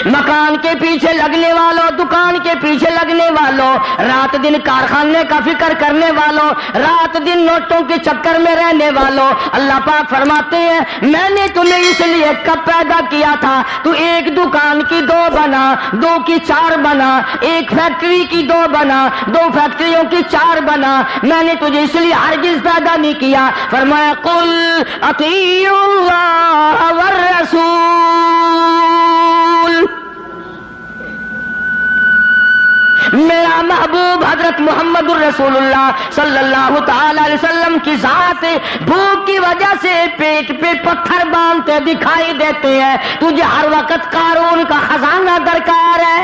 مکان کے پیچھے لگنے والوں، دکان کے پیچھے لگنے والوں، رات دن کارخانے کا فکر کرنے والوں، رات دن نوٹوں کے چکر میں رہنے والوں، اللہ پاک فرماتے ہیں میں نے تمہیں اس لیے کب پیدا کیا تھا، تو ایک دکان کی 2 بنا، 2 کی 4 بنا، ایک فیکٹری کی 2 بنا، 2 فیکٹریوں کی 4 بنا، میں نے تجھے اس لیے ہرگز پیدا نہیں کیا۔ فرمایا قل اطیعوا اللہ والرسول، میرا محبوب حضرت محمد الرسول اللہ صلی اللہ تعالی علیہ وسلم کی ذات بھوک کی وجہ سے پیٹ پہ پتھر باندھتے دکھائی دیتے ہیں، تجھے ہر وقت قارون کا خزانہ درکار ہے،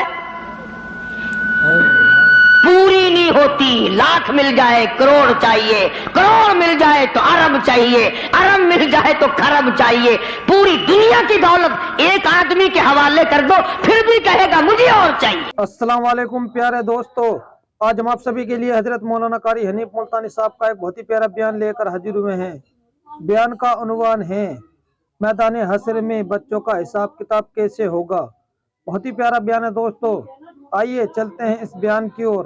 پوری نہیں ہوتی، لاکھ مل جائے کروڑ چاہیے، کروڑ مل جائے تو ارب چاہیے، ارب مل جائے تو کھرب چاہیے، پوری دنیا کی دولت ایک آدمی کے حوالے کر دو پھر بھی کہے گا مجھے اور چاہیے۔ السلام علیکم پیارے دوستو، آج ہم آپ سبھی کے لیے حضرت مولانا قاری حنیف ملتانی صاحب کا ایک بہت ہی پیارا بیان لے کر حاضر ہوئے ہیں۔ بیان کا عنوان ہے میدان حشر میں بچوں کا حساب کتاب کیسے ہوگا۔ بہت ہی پیارا بیان ہے دوستو، آئیے چلتے ہیں اس بیان کی اور۔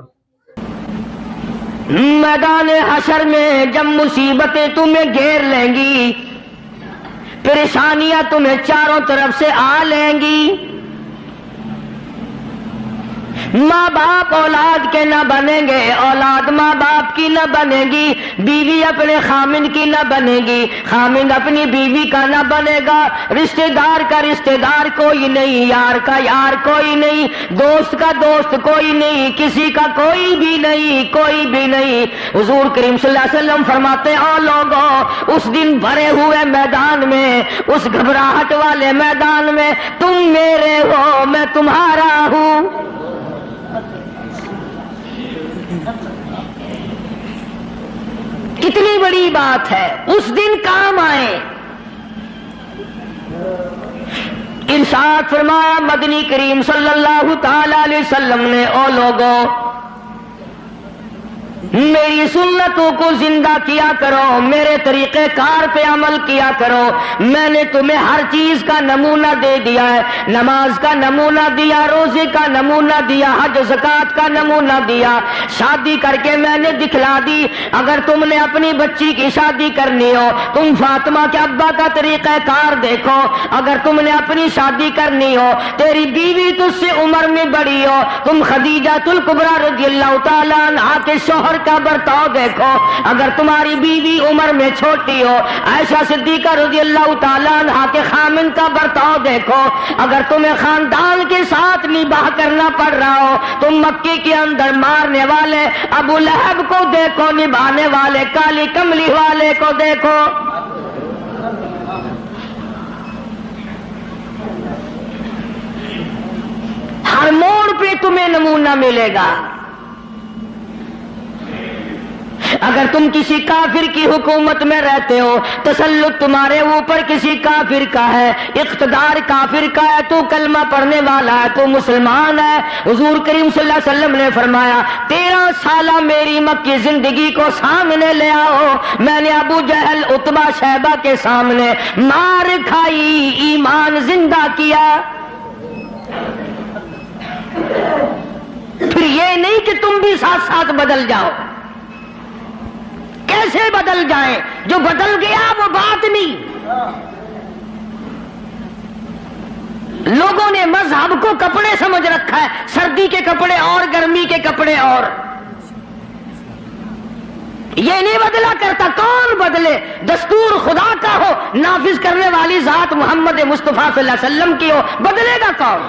میدان حشر میں جب مصیبتیں تمہیں گھیر لیں گی، پریشانیاں تمہیں چاروں طرف سے آ لیں گی، ماں باپ اولاد کے نہ بنیں گے، اولاد ماں باپ کی نہ بنے گی، بیوی اپنے خامن کی نہ بنے گی، خامن اپنی بیوی کا نہ بنے گا، رشتہ دار کا رشتہ دار کوئی نہیں، یار کا یار کوئی نہیں، دوست کا دوست کوئی نہیں، کسی کا کوئی بھی نہیں، کوئی بھی نہیں۔ حضور کریم صلی اللہ علیہ وسلم فرماتے ہیں او لوگوں، اس دن بھرے ہوئے میدان میں، اس گھبراہٹ والے میدان میں تم میرے ہو میں تمہارا ہوں۔ کتنی بڑی بات ہے، اس دن کام آئے۔ ارشاد فرمایا مدنی کریم صلی اللہ تعالی علیہ وسلم نے او لوگوں میری سنتوں کو زندہ کیا کرو، میرے طریقہ کار پہ عمل کیا کرو، میں نے تمہیں ہر چیز کا نمونہ دے دیا ہے، نماز کا نمونہ دیا، روزے کا نمونہ دیا، حج زکوٰۃ کا نمونہ دیا، شادی کر کے میں نے دکھلا دی۔ اگر تم نے اپنی بچی کی شادی کرنی ہو تم فاطمہ کے ابا کا طریقہ کار دیکھو، اگر تم نے اپنی شادی کرنی ہو تیری بیوی تجھ سے عمر میں بڑی ہو تم خدیجہ الکبریٰ رضی اللہ تعالیٰ عنہا کے شوہر کا برتاؤ دیکھو، اگر تمہاری بیوی عمر میں چھوٹی ہو عائشہ صدیقہ رضی اللہ تعالیٰ عنہا کے خامن کا برتاؤ دیکھو، اگر تمہیں خاندان کے ساتھ نباہ کرنا پڑ رہا ہو تم مکے کے اندر مارنے والے ابو لہب کو دیکھو، نبھانے والے کالی کملی والے کو دیکھو۔ ہر موڑ پہ تمہیں نمونہ ملے گا۔ اگر تم کسی کافر کی حکومت میں رہتے ہو، تسلط تمہارے اوپر کسی کافر کا ہے، اقتدار کافر کا ہے، تو کلمہ پڑھنے والا ہے، تو مسلمان ہے، حضور کریم صلی اللہ علیہ وسلم نے فرمایا 13 سالہ میری مکی زندگی کو سامنے لے آؤ، میں نے ابو جہل عتبہ شیبہ کے سامنے مار کھائی، ایمان زندہ کیا۔ پھر یہ نہیں کہ تم بھی ساتھ ساتھ بدل جاؤ، کیسے بدل جائیں؟ جو بدل گیا وہ بات نہیں۔ لوگوں نے مذہب کو کپڑے سمجھ رکھا ہے، سردی کے کپڑے اور گرمی کے کپڑے اور، یہ نہیں بدلا کرتا۔ کون بدلے؟ دستور خدا کا ہو، نافذ کرنے والی ذات محمد مصطفیٰ صلی اللہ علیہ وسلم کی ہو، بدلے گا کون؟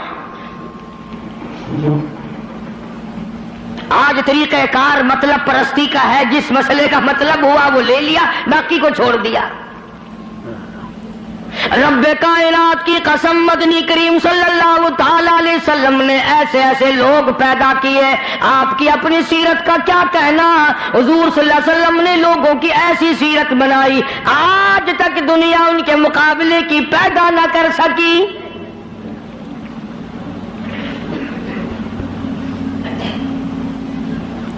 آج طریقہ کار مطلب پرستی کا ہے، جس مسئلے کا مطلب ہوا وہ لے لیا، باقی کو چھوڑ دیا۔ رب کائنات کی قسم مدنی کریم صلی اللہ تعالی علیہ وسلم نے ایسے ایسے لوگ پیدا کیے، آپ کی اپنی سیرت کا کیا کہنا؟ حضور صلی اللہ علیہ وسلم نے لوگوں کی ایسی سیرت بنائی آج تک دنیا ان کے مقابلے کی پیدا نہ کر سکی۔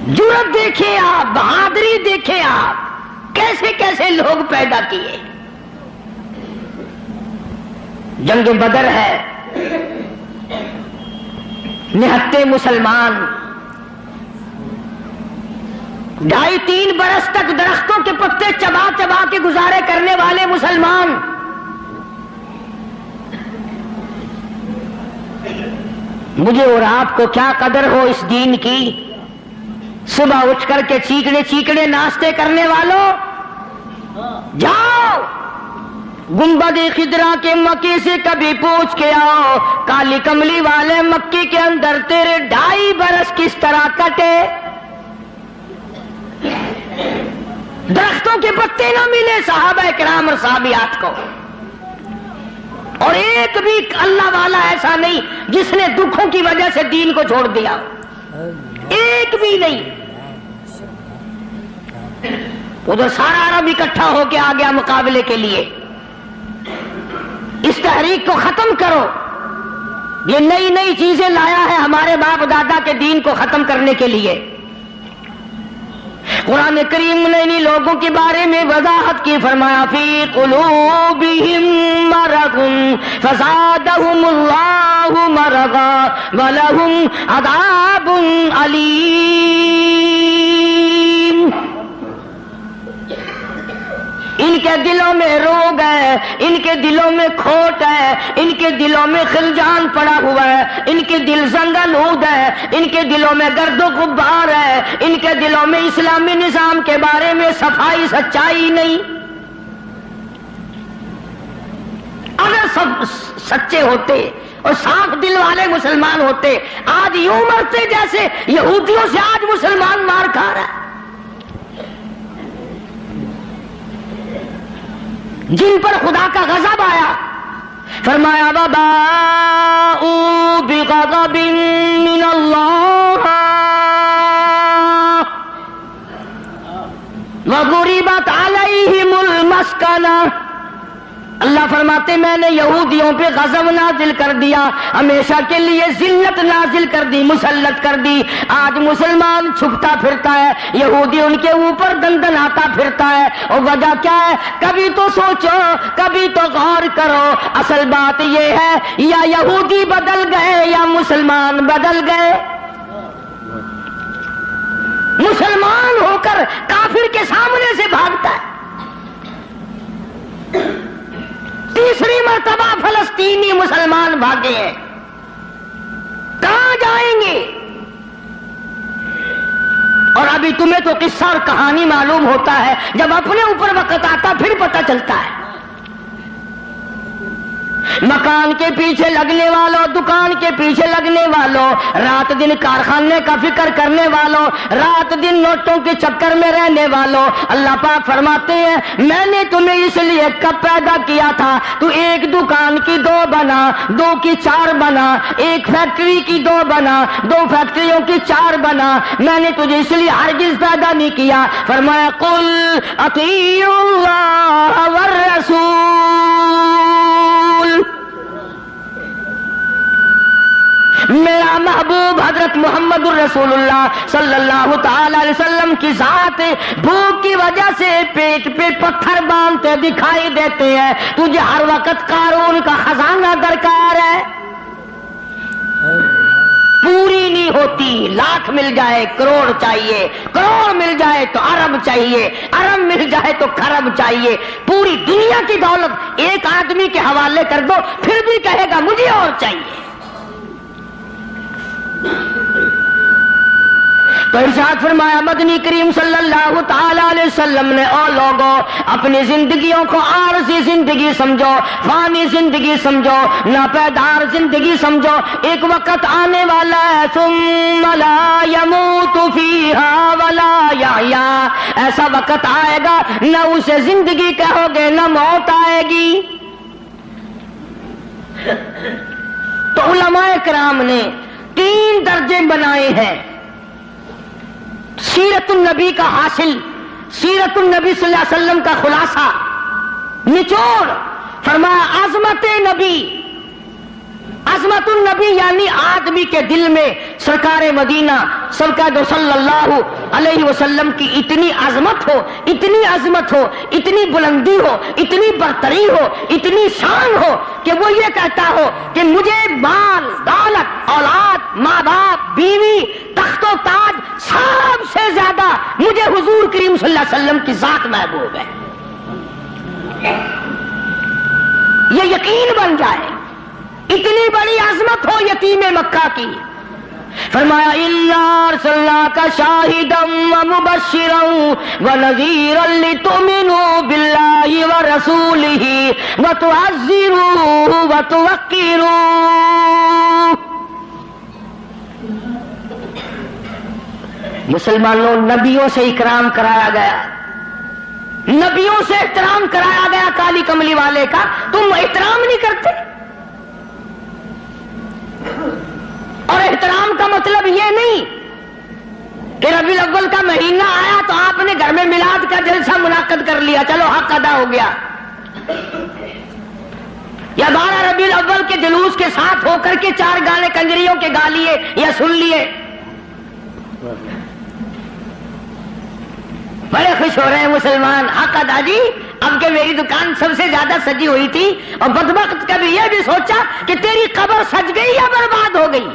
جرأت دیکھیں آپ، بہادری دیکھیں آپ، کیسے کیسے لوگ پیدا کیے۔ جنگ بدر ہے، نہتے مسلمان 2.5-3 برس تک درختوں کے پتے چبا چبا کے گزارے کرنے والے مسلمان، مجھے اور آپ کو کیا قدر ہو اس دین کی؟ صبح اٹھ کر کے چیکڑے چیکڑے ناشتے کرنے والوں، جاؤ گنبد خضرا کے مکے سے کبھی پوچھ کے آؤ، کالی کملی والے مکے کے اندر تیرے 2.5 برس کس طرح کٹے؟ درختوں کے پتے نہ ملے صحابہ کرام اور صحابیات کو، اور ایک بھی اللہ والا ایسا نہیں جس نے دکھوں کی وجہ سے دین کو چھوڑ دیا، ایک بھی نہیں۔ ادھر سارا عرب اکٹھا ہو کے آ گیا مقابلے کے لیے، اس تحریک کو ختم کرو، یہ نئی نئی چیزیں لایا ہے ہمارے باپ دادا کے دین کو ختم کرنے کے لیے۔ قرآن کریم نے انہی لوگوں کے بارے میں وضاحت کی، فرمایا فی قلوبہم مرض فزادہم اللہ مرضا ولہم عذاب علیم۔ ان کے دلوں میں روگ ہے، ان کے دلوں میں کھوٹ ہے، ان کے دلوں میں خلجان پڑا ہوا ہے، ان کے دل زنگلود ہے، ان کے دلوں میں گرد و غبار ہے، ان کے دلوں میں اسلامی نظام کے بارے میں صفائی سچائی نہیں۔ اگر سب سچے ہوتے اور صاف دل والے مسلمان ہوتے، آج یوں مرتے جیسے یہودیوں سے آج مسلمان مار کھا رہا ہے، جن پر خدا کا غضب آیا۔ فرمایا وَبَاءُوا بِغَضَبٍ مِّنَ اللَّهِ وَضُرِبَتْ عَلَيْهِمُ الْمَسْكَنَةُ۔ اللہ فرماتے میں نے یہودیوں پہ غضب نازل کر دیا، ہمیشہ کے لیے ذلت نازل کر دی، مسلط کر دی۔ آج مسلمان چھپتا پھرتا ہے، یہودی ان کے اوپر دندناتا پھرتا ہے، اور وجہ کیا ہے؟ کبھی تو سوچو، کبھی تو غور کرو، اصل بات یہ ہے یا یہودی بدل گئے یا مسلمان بدل گئے۔ مسلمان ہو کر کافر کے سامنے سے بھاگتا ہے۔ تیسری مرتبہ فلسطینی مسلمان بھاگے ہیں، کہاں جائیں گے؟ اور ابھی تمہیں تو قصہ اور کہانی معلوم ہوتا ہے، جب اپنے اوپر وقت آتا پھر پتہ چلتا ہے۔ مکان کے پیچھے لگنے والوں، دکان کے پیچھے لگنے والوں، رات دن کارخانے کا فکر کرنے والوں، رات دن نوٹوں کے چکر میں رہنے والوں، اللہ پاک فرماتے ہیں میں نے تمہیں اس لیے کب پیدا کیا تھا، تو ایک دکان کی 2 بنا، 2 کی 4 بنا، ایک فیکٹری کی 2 بنا، 2 فیکٹریوں کی 4 بنا، میں نے تجھے اس لیے ہرگز پیدا نہیں کیا۔ فرمایا قل اطیعوا اللہ والرسول، میرا محبوب حضرت محمد الرسول اللہ صلی اللہ تعالی علیہ وسلم کی ذات بھوک کی وجہ سے پیٹ پہ پتھر باندھتے دکھائی دیتے ہیں، تجھے ہر وقت قارون کا خزانہ درکار ہے، پوری نہیں ہوتی، لاکھ مل جائے کروڑ چاہیے، کروڑ مل جائے تو ارب چاہیے، ارب مل جائے تو خرب چاہیے، پوری دنیا کی دولت ایک آدمی کے حوالے کر دو پھر بھی کہے گا مجھے اور چاہیے۔ تو ارشاد فرمایا مدنی کریم صلی اللہ تعالی علیہ وسلم نے، او لوگوں اپنی زندگیوں کو عارضی زندگی سمجھو، فانی زندگی سمجھو، ناپیدار زندگی سمجھو، ایک وقت آنے والا ہے ثم لا يموت فيها ولا يحيا، ایسا وقت آئے گا نہ اسے زندگی کہو گے نہ موت آئے گی۔ تو علماء کرام نے 3 درجے بنائے ہیں سیرت النبی کا حاصل، سیرت النبی صلی اللہ علیہ وسلم کا خلاصہ، نچوڑ۔ فرمایا عظمت نبی، عظمت النبی یعنی آدمی کے دل میں سرکار مدینہ سرکار صلی اللہ علیہ وسلم کی اتنی عظمت ہو، اتنی عظمت ہو، اتنی بلندی ہو، اتنی برتری ہو، اتنی شان ہو کہ وہ یہ کہتا ہو کہ مجھے مال، دولت، اولاد، ماں کریم صلی اللہ علیہ وسلم کی ذات محبوب ہے. یہ یقین بن جائے. اتنی بڑی عظمت ہو یتیم مکہ کی. فرمایا اِنَّا أَرْسَلْنَاكَ شَاهِدًا وَمُبَشِّرًا وَنَذِيرًا لِتُؤْمِنُوا بِاللَّهِ وَرَسُولِهِ وَتُعَزِّرُوهُ وَتُوَقِّرُوهُ. مسلمانوں، نبیوں سے اکرام کرایا گیا، نبیوں سے احترام کرایا گیا. کالی کملی والے کا تم احترام نہیں کرتے. اور احترام کا مطلب یہ نہیں کہ ربیع الاول کا مہینہ آیا تو آپ نے گھر میں میلاد کا جلسہ منعقد کر لیا، چلو حق ادا ہو گیا. یا 12 ربیع الاول کے جلوس کے ساتھ ہو کر کے 4 گانے کنجریوں کے گا لیے یا سن لیے. بڑے خوش ہو رہے ہیں مسلمان. حق ادا جی، اب کہ میری دکان سب سے زیادہ سجی ہوئی تھی، اور بدبخت کبھی یہ بھی سوچا کہ تیری قبر سج گئی یا برباد ہو گئی.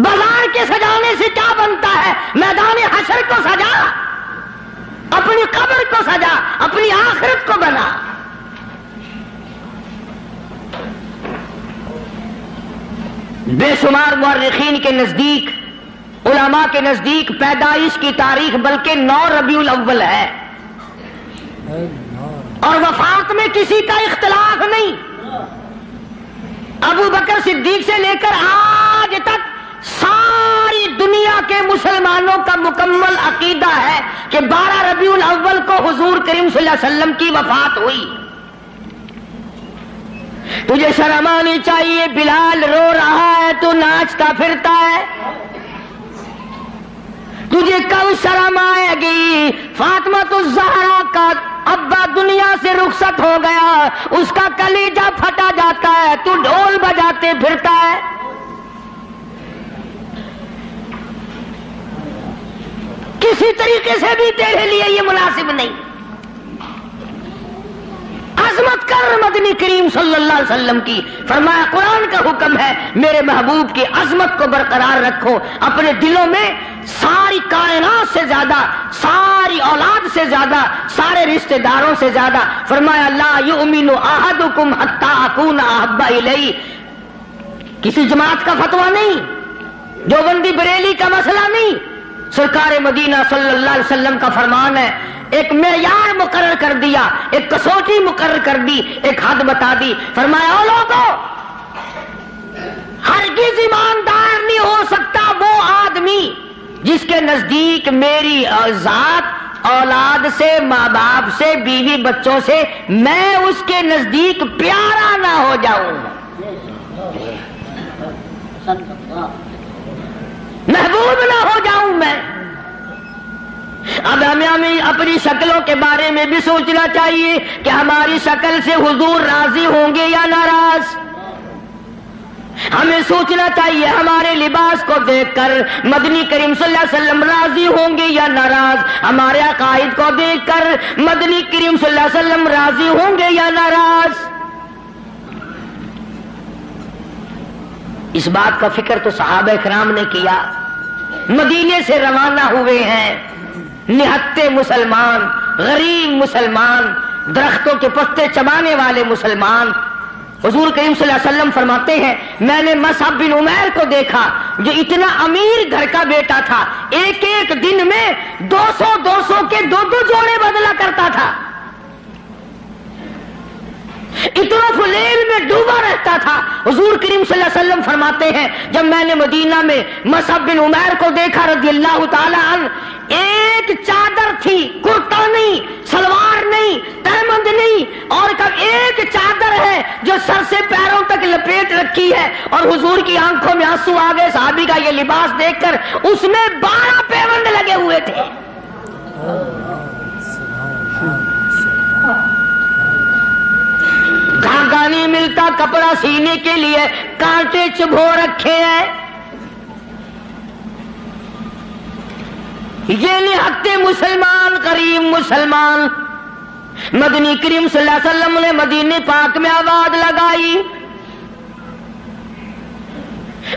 بازار کے سجانے سے کیا بنتا ہے؟ میدان حشر کو سجا، اپنی قبر کو سجا، اپنی آخرت کو بنا. بے شمار مورخین کے نزدیک، علماء کے نزدیک پیدائش کی تاریخ بلکہ 9 ربیع الاول ہے، اور وفات میں کسی کا اختلاف نہیں. ابو بکر صدیق سے لے کر آج تک ساری دنیا کے مسلمانوں کا مکمل عقیدہ ہے کہ 12 ربیع الاول کو حضور کریم صلی اللہ علیہ وسلم کی وفات ہوئی. تجھے شرم آنی چاہیے، بلال رو رہا ہے تو ناچتا پھرتا ہے. تجھے کب شرم آئے گی؟ فاطمہ الزہرا کا ابا دنیا سے رخصت ہو گیا، اس کا کلیجہ پھٹا جاتا ہے، تو ڈھول بجاتے پھرتا ہے. کسی طریقے سے بھی تیرے لیے یہ مناسب نہیں. عظمت کر مدنی کریم صلی اللہ علیہ وسلم کی. فرمایا قرآن کا حکم ہے میرے محبوب کی عظمت کو برقرار رکھو اپنے دلوں میں. ساری کائنات سے زیادہ، ساری اولاد سے زیادہ، سارے رشتہ داروں سے زیادہ. فرمایا لا یؤمن احدکم حتی اکون احب الیہ. کسی جماعت کا فتویٰ نہیں، دیوبندی بریلی کا مسئلہ نہیں، سرکار مدینہ صلی اللہ علیہ وسلم کا فرمان ہے. ایک معیار مقرر کر دیا، ایک کسوٹی مقرر کر دی، ایک حد بتا دی. فرمایا او لوگوں، ہرگز ایماندار نہیں ہو سکتا وہ آدمی جس کے نزدیک میری ذات، اولاد سے، ماں باپ سے، بیوی بچوں سے میں اس کے نزدیک پیارا نہ ہو جاؤں، محبوب نہ ہو جاؤں میں. اب ہمیں اپنی شکلوں کے بارے میں بھی سوچنا چاہیے کہ ہماری شکل سے حضور راضی ہوں گے یا ناراض. ہمیں سوچنا چاہیے ہمارے لباس کو دیکھ کر مدنی کریم صلی اللہ علیہ وسلم راضی ہوں گے یا ناراض. ہمارے عقائد کو دیکھ کر مدنی کریم صلی اللہ علیہ وسلم راضی ہوں گے یا ناراض. اس بات کا فکر تو صحابہ کرام نے کیا. مدینے سے روانہ ہوئے ہیں نہتے مسلمان، غریب مسلمان، درختوں کے پتے چبانے والے مسلمان. حضور کریم صلی اللہ علیہ وسلم فرماتے ہیں میں نے مصعب بن عمیر کو دیکھا جو اتنا امیر گھر کا بیٹا تھا، ایک ایک دن میں 200 کے 2 جوڑے بدلا کرتا تھا، اتنا فلیل میں ڈوبا رہتا تھا. حضور کریم صلی اللہ علیہ وسلم فرماتے ہیں جب میں نے مدینہ میں مصعب بن عمیر کو دیکھا رضی اللہ تعالی عنہ، ایک چادر تھی، کرتا نہیں، سلوار نہیں، تہمند نہیں، اور کب ایک چادر ہے جو سر سے پیروں تک لپیٹ رکھی ہے، اور حضور کی آنکھوں میں آنسو آ گئے صحابی کا یہ لباس دیکھ کر. اس میں 12 پیوند لگے ہوئے تھے. دھاگا نہیں ملتا کپڑا سینے کے لیے، کانٹے چبھو رکھے ہیں. یہ نہتے مسلمان، غریب مسلمان. مدنی کریم صلی اللہ علیہ وسلم نے مدینے پاک میں آواز لگائی،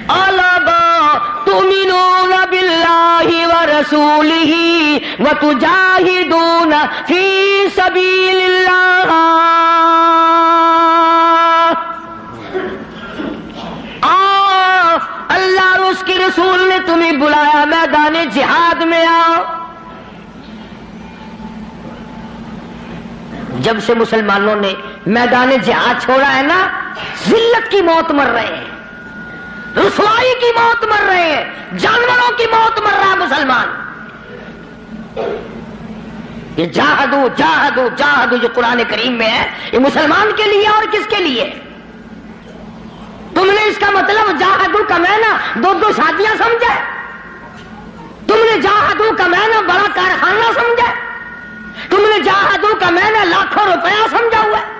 الا تؤمنون باللہ ورسولہ وتجاہدون فی سبیل اللہ. اللہ اور اس کے رسول نے تمہیں بلایا میدان جہاد میں آؤ. جب سے مسلمانوں نے میدان جہاد چھوڑا ہے نا، ذلت کی موت مر رہے ہیں، رسوائی کی موت مر رہے ہیں، جانوروں کی موت مر رہا ہے مسلمان. یہ جاہدو جاہدو جاہدو جو قرآن کریم میں ہے، یہ مسلمان کے لیے اور کس کے لیے؟ تم نے اس کا مطلب جاہدو کا معنی دو شادیاں سمجھا؟ تم نے جاہدو کا معنی بڑا کارخانہ سمجھا؟ تم نے جاہدو کا معنی لاکھوں روپیہ سمجھا ہوا ہے؟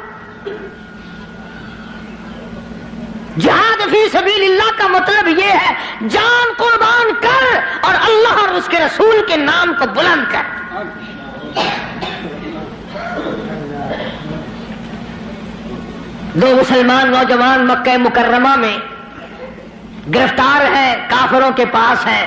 جہاد فی سبیل اللہ کا مطلب یہ ہے جان قربان کر اور اللہ اور اس کے رسول کے نام کو بلند کر. دو مسلمان نوجوان مکہ مکرمہ میں گرفتار ہیں، کافروں کے پاس ہیں.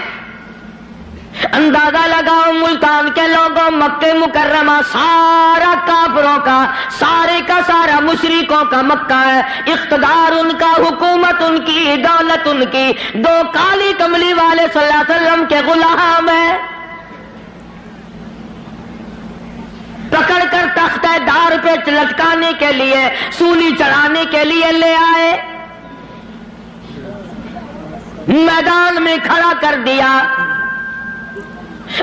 اندازہ لگاؤ ملتان کے لوگوں، مکہ مکرمہ سارا کافروں کا، سارے کا سارا مشرکوں کا مکہ ہے. اقتدار ان کا، حکومت ان کی، دولت ان کی. دو کالی کملی والے صلی اللہ علیہ وسلم کے غلام ہیں. پکڑ کر تختہ دار پہ لٹکانے کے لیے، سولی چڑھانے کے لیے لے آئے، میدان میں کھڑا کر دیا.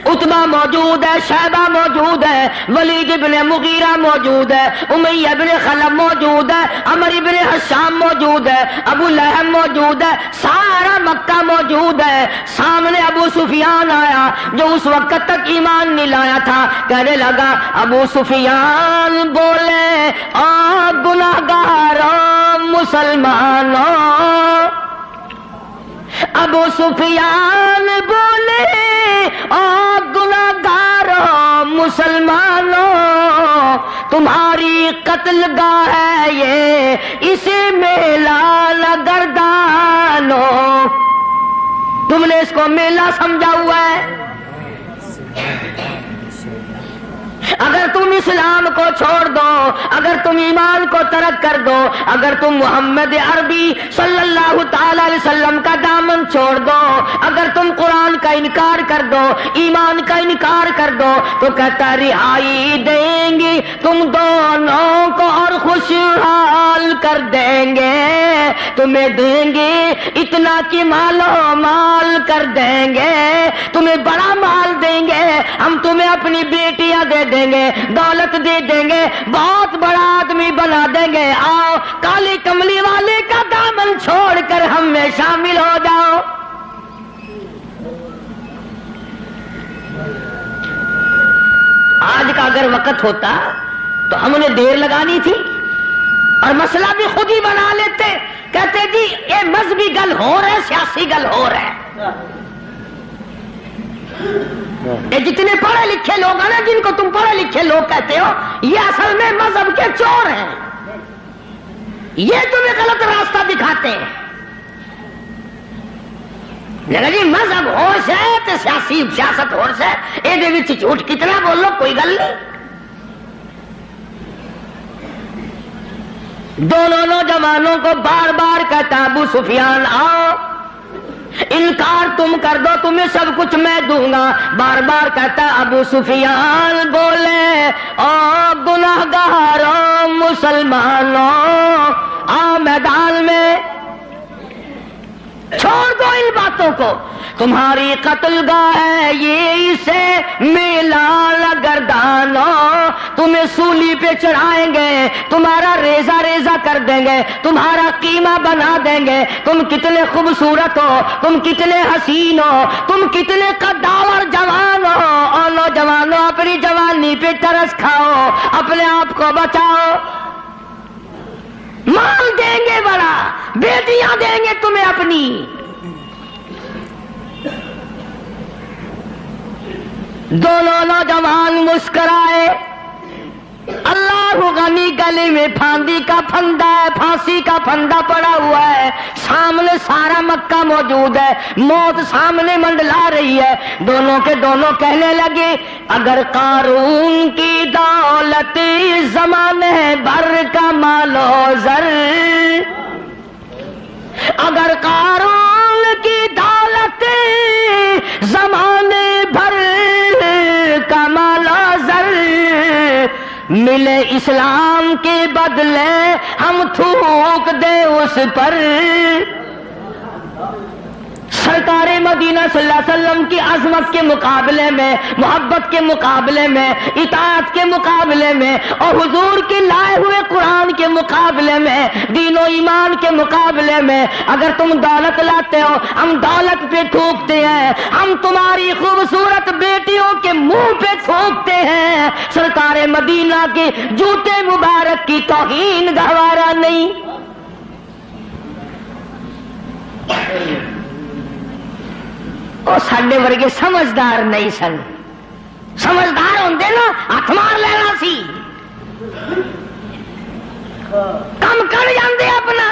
عتبہ موجود ہے، شیبہ موجود ہے، ولید ابن مغیرہ موجود ہے، امیہ ابن خلف موجود ہے، عمر ابن حشام موجود ہے، ابو لہب موجود ہے، سارا مکہ موجود ہے. سامنے ابو سفیان آیا جو اس وقت تک ایمان نہیں لایا تھا. کہنے لگا ابو سفیان بولے آپ گناہگاروں مسلمانوں. ابو سفیان بولے آپ گناہگاروں مسلمانوں، تمہاری قتل گاہ ہے یہ، اسے میلہ نہ گردانو. تم نے اس کو میلہ سمجھا ہوا ہے. اگر تم اسلام کو چھوڑ دو، اگر تم ایمان کو ترک کر دو، اگر تم محمد عربی صلی اللہ تعالی علیہ وسلم کا دامن چھوڑ دو، اگر تم قرآن کا انکار کر دو، ایمان کا انکار کر دو، تو کہتا رہائی دیں گے تم دونوں کو اور خوشحال کر دیں گے، تمہیں دیں گے اتنا کہ مالو مال کر دیں گے، تمہیں بڑا مال دیں گے، ہم تمہیں اپنی بیٹیاں دے دیں گے، دولت دے دیں گے، بہت بڑا آدمی بنا دیں گے. آؤ کالی کملی والے کا دامن چھوڑ کر ہم میں شامل ہو جاؤ. آج کا اگر وقت ہوتا تو ہم نے دیر لگانی تھی اور مسئلہ بھی خود ہی بنا لیتے. کہتے جی یہ مذہبی گل ہو رہا ہے، سیاسی گل ہو رہا ہے. یہ جتنے پڑھے لکھے لوگ ہیں نا، جن کو تم پڑھے لکھے لوگ کہتے ہو، یہ اصل میں مذہب کے چور ہیں. یہ تمہیں غلط راستہ دکھاتے ہیں. جی مذہب ہوش ہے تو سیاست ہوش ہے، یہ جھوٹ کتنا بول لو کوئی گل نہیں. دونوں نوجوانوں کو بار بار کہتا ابو سفیان آؤ، انکار تم کر دو تمہیں سب کچھ میں دوں گا. بار بار کہتا ابو سفیان بولے او گناہگاروں مسلمانوں، آؤ میدان میں، چھوڑ دو ان باتوں کو. تمہاری قتل گاہ ہے یہ، اسے میلہ گردانو، تمہیں سولی پہ چڑھائیں گے، تمہارا ریزہ ریزہ کر دیں گے، تمہارا قیمہ بنا دیں گے. تم کتنے خوبصورت ہو، تم کتنے حسین ہو، تم کتنے قداور جوان ہو. اور نوجوانوں اپنی جوانی پہ ترس کھاؤ، اپنے آپ کو بچاؤ. مال دیں گے بڑا، بیٹیاں دیں گے تمہیں اپنی. دونوں نوجوان مسکرائے. اللہ اللہ غنی گلے میں پھاندی کا پھندا ہے، پھانسی کا پھندا پڑا ہوا ہے، سامنے سارا مکہ موجود ہے، موت سامنے منڈلا رہی ہے، دونوں کے دونوں کہنے لگے اگر قارون کی دولت زمانے بھر کا مال و زر، اگر قارون کی دولت زمانے بھر کا مال و زر ملے اسلام کے بدلے ہم تھوک دے اس پر۔ سرکار مدینہ صلی اللہ علیہ وسلم کی عظمت کے مقابلے میں، محبت کے مقابلے میں، اطاعت کے مقابلے میں، اور حضور کے لائے ہوئے قرآن کے مقابلے میں، دین و ایمان کے مقابلے میں اگر تم دولت لاتے ہو ہم دولت پہ تھوکتے ہیں، ہم تمہاری خوبصورت بیٹیوں کے منہ پہ تھوکتے ہیں، سرکار مدینہ کے جوتے مبارک کی توہین گوارا نہیں۔ وہ ساڈے ورگے سمجھدار نہیں سن، سمجھدار ہوندے نا ہاتھ مار لینا سی، کم کر جاندے اپنا۔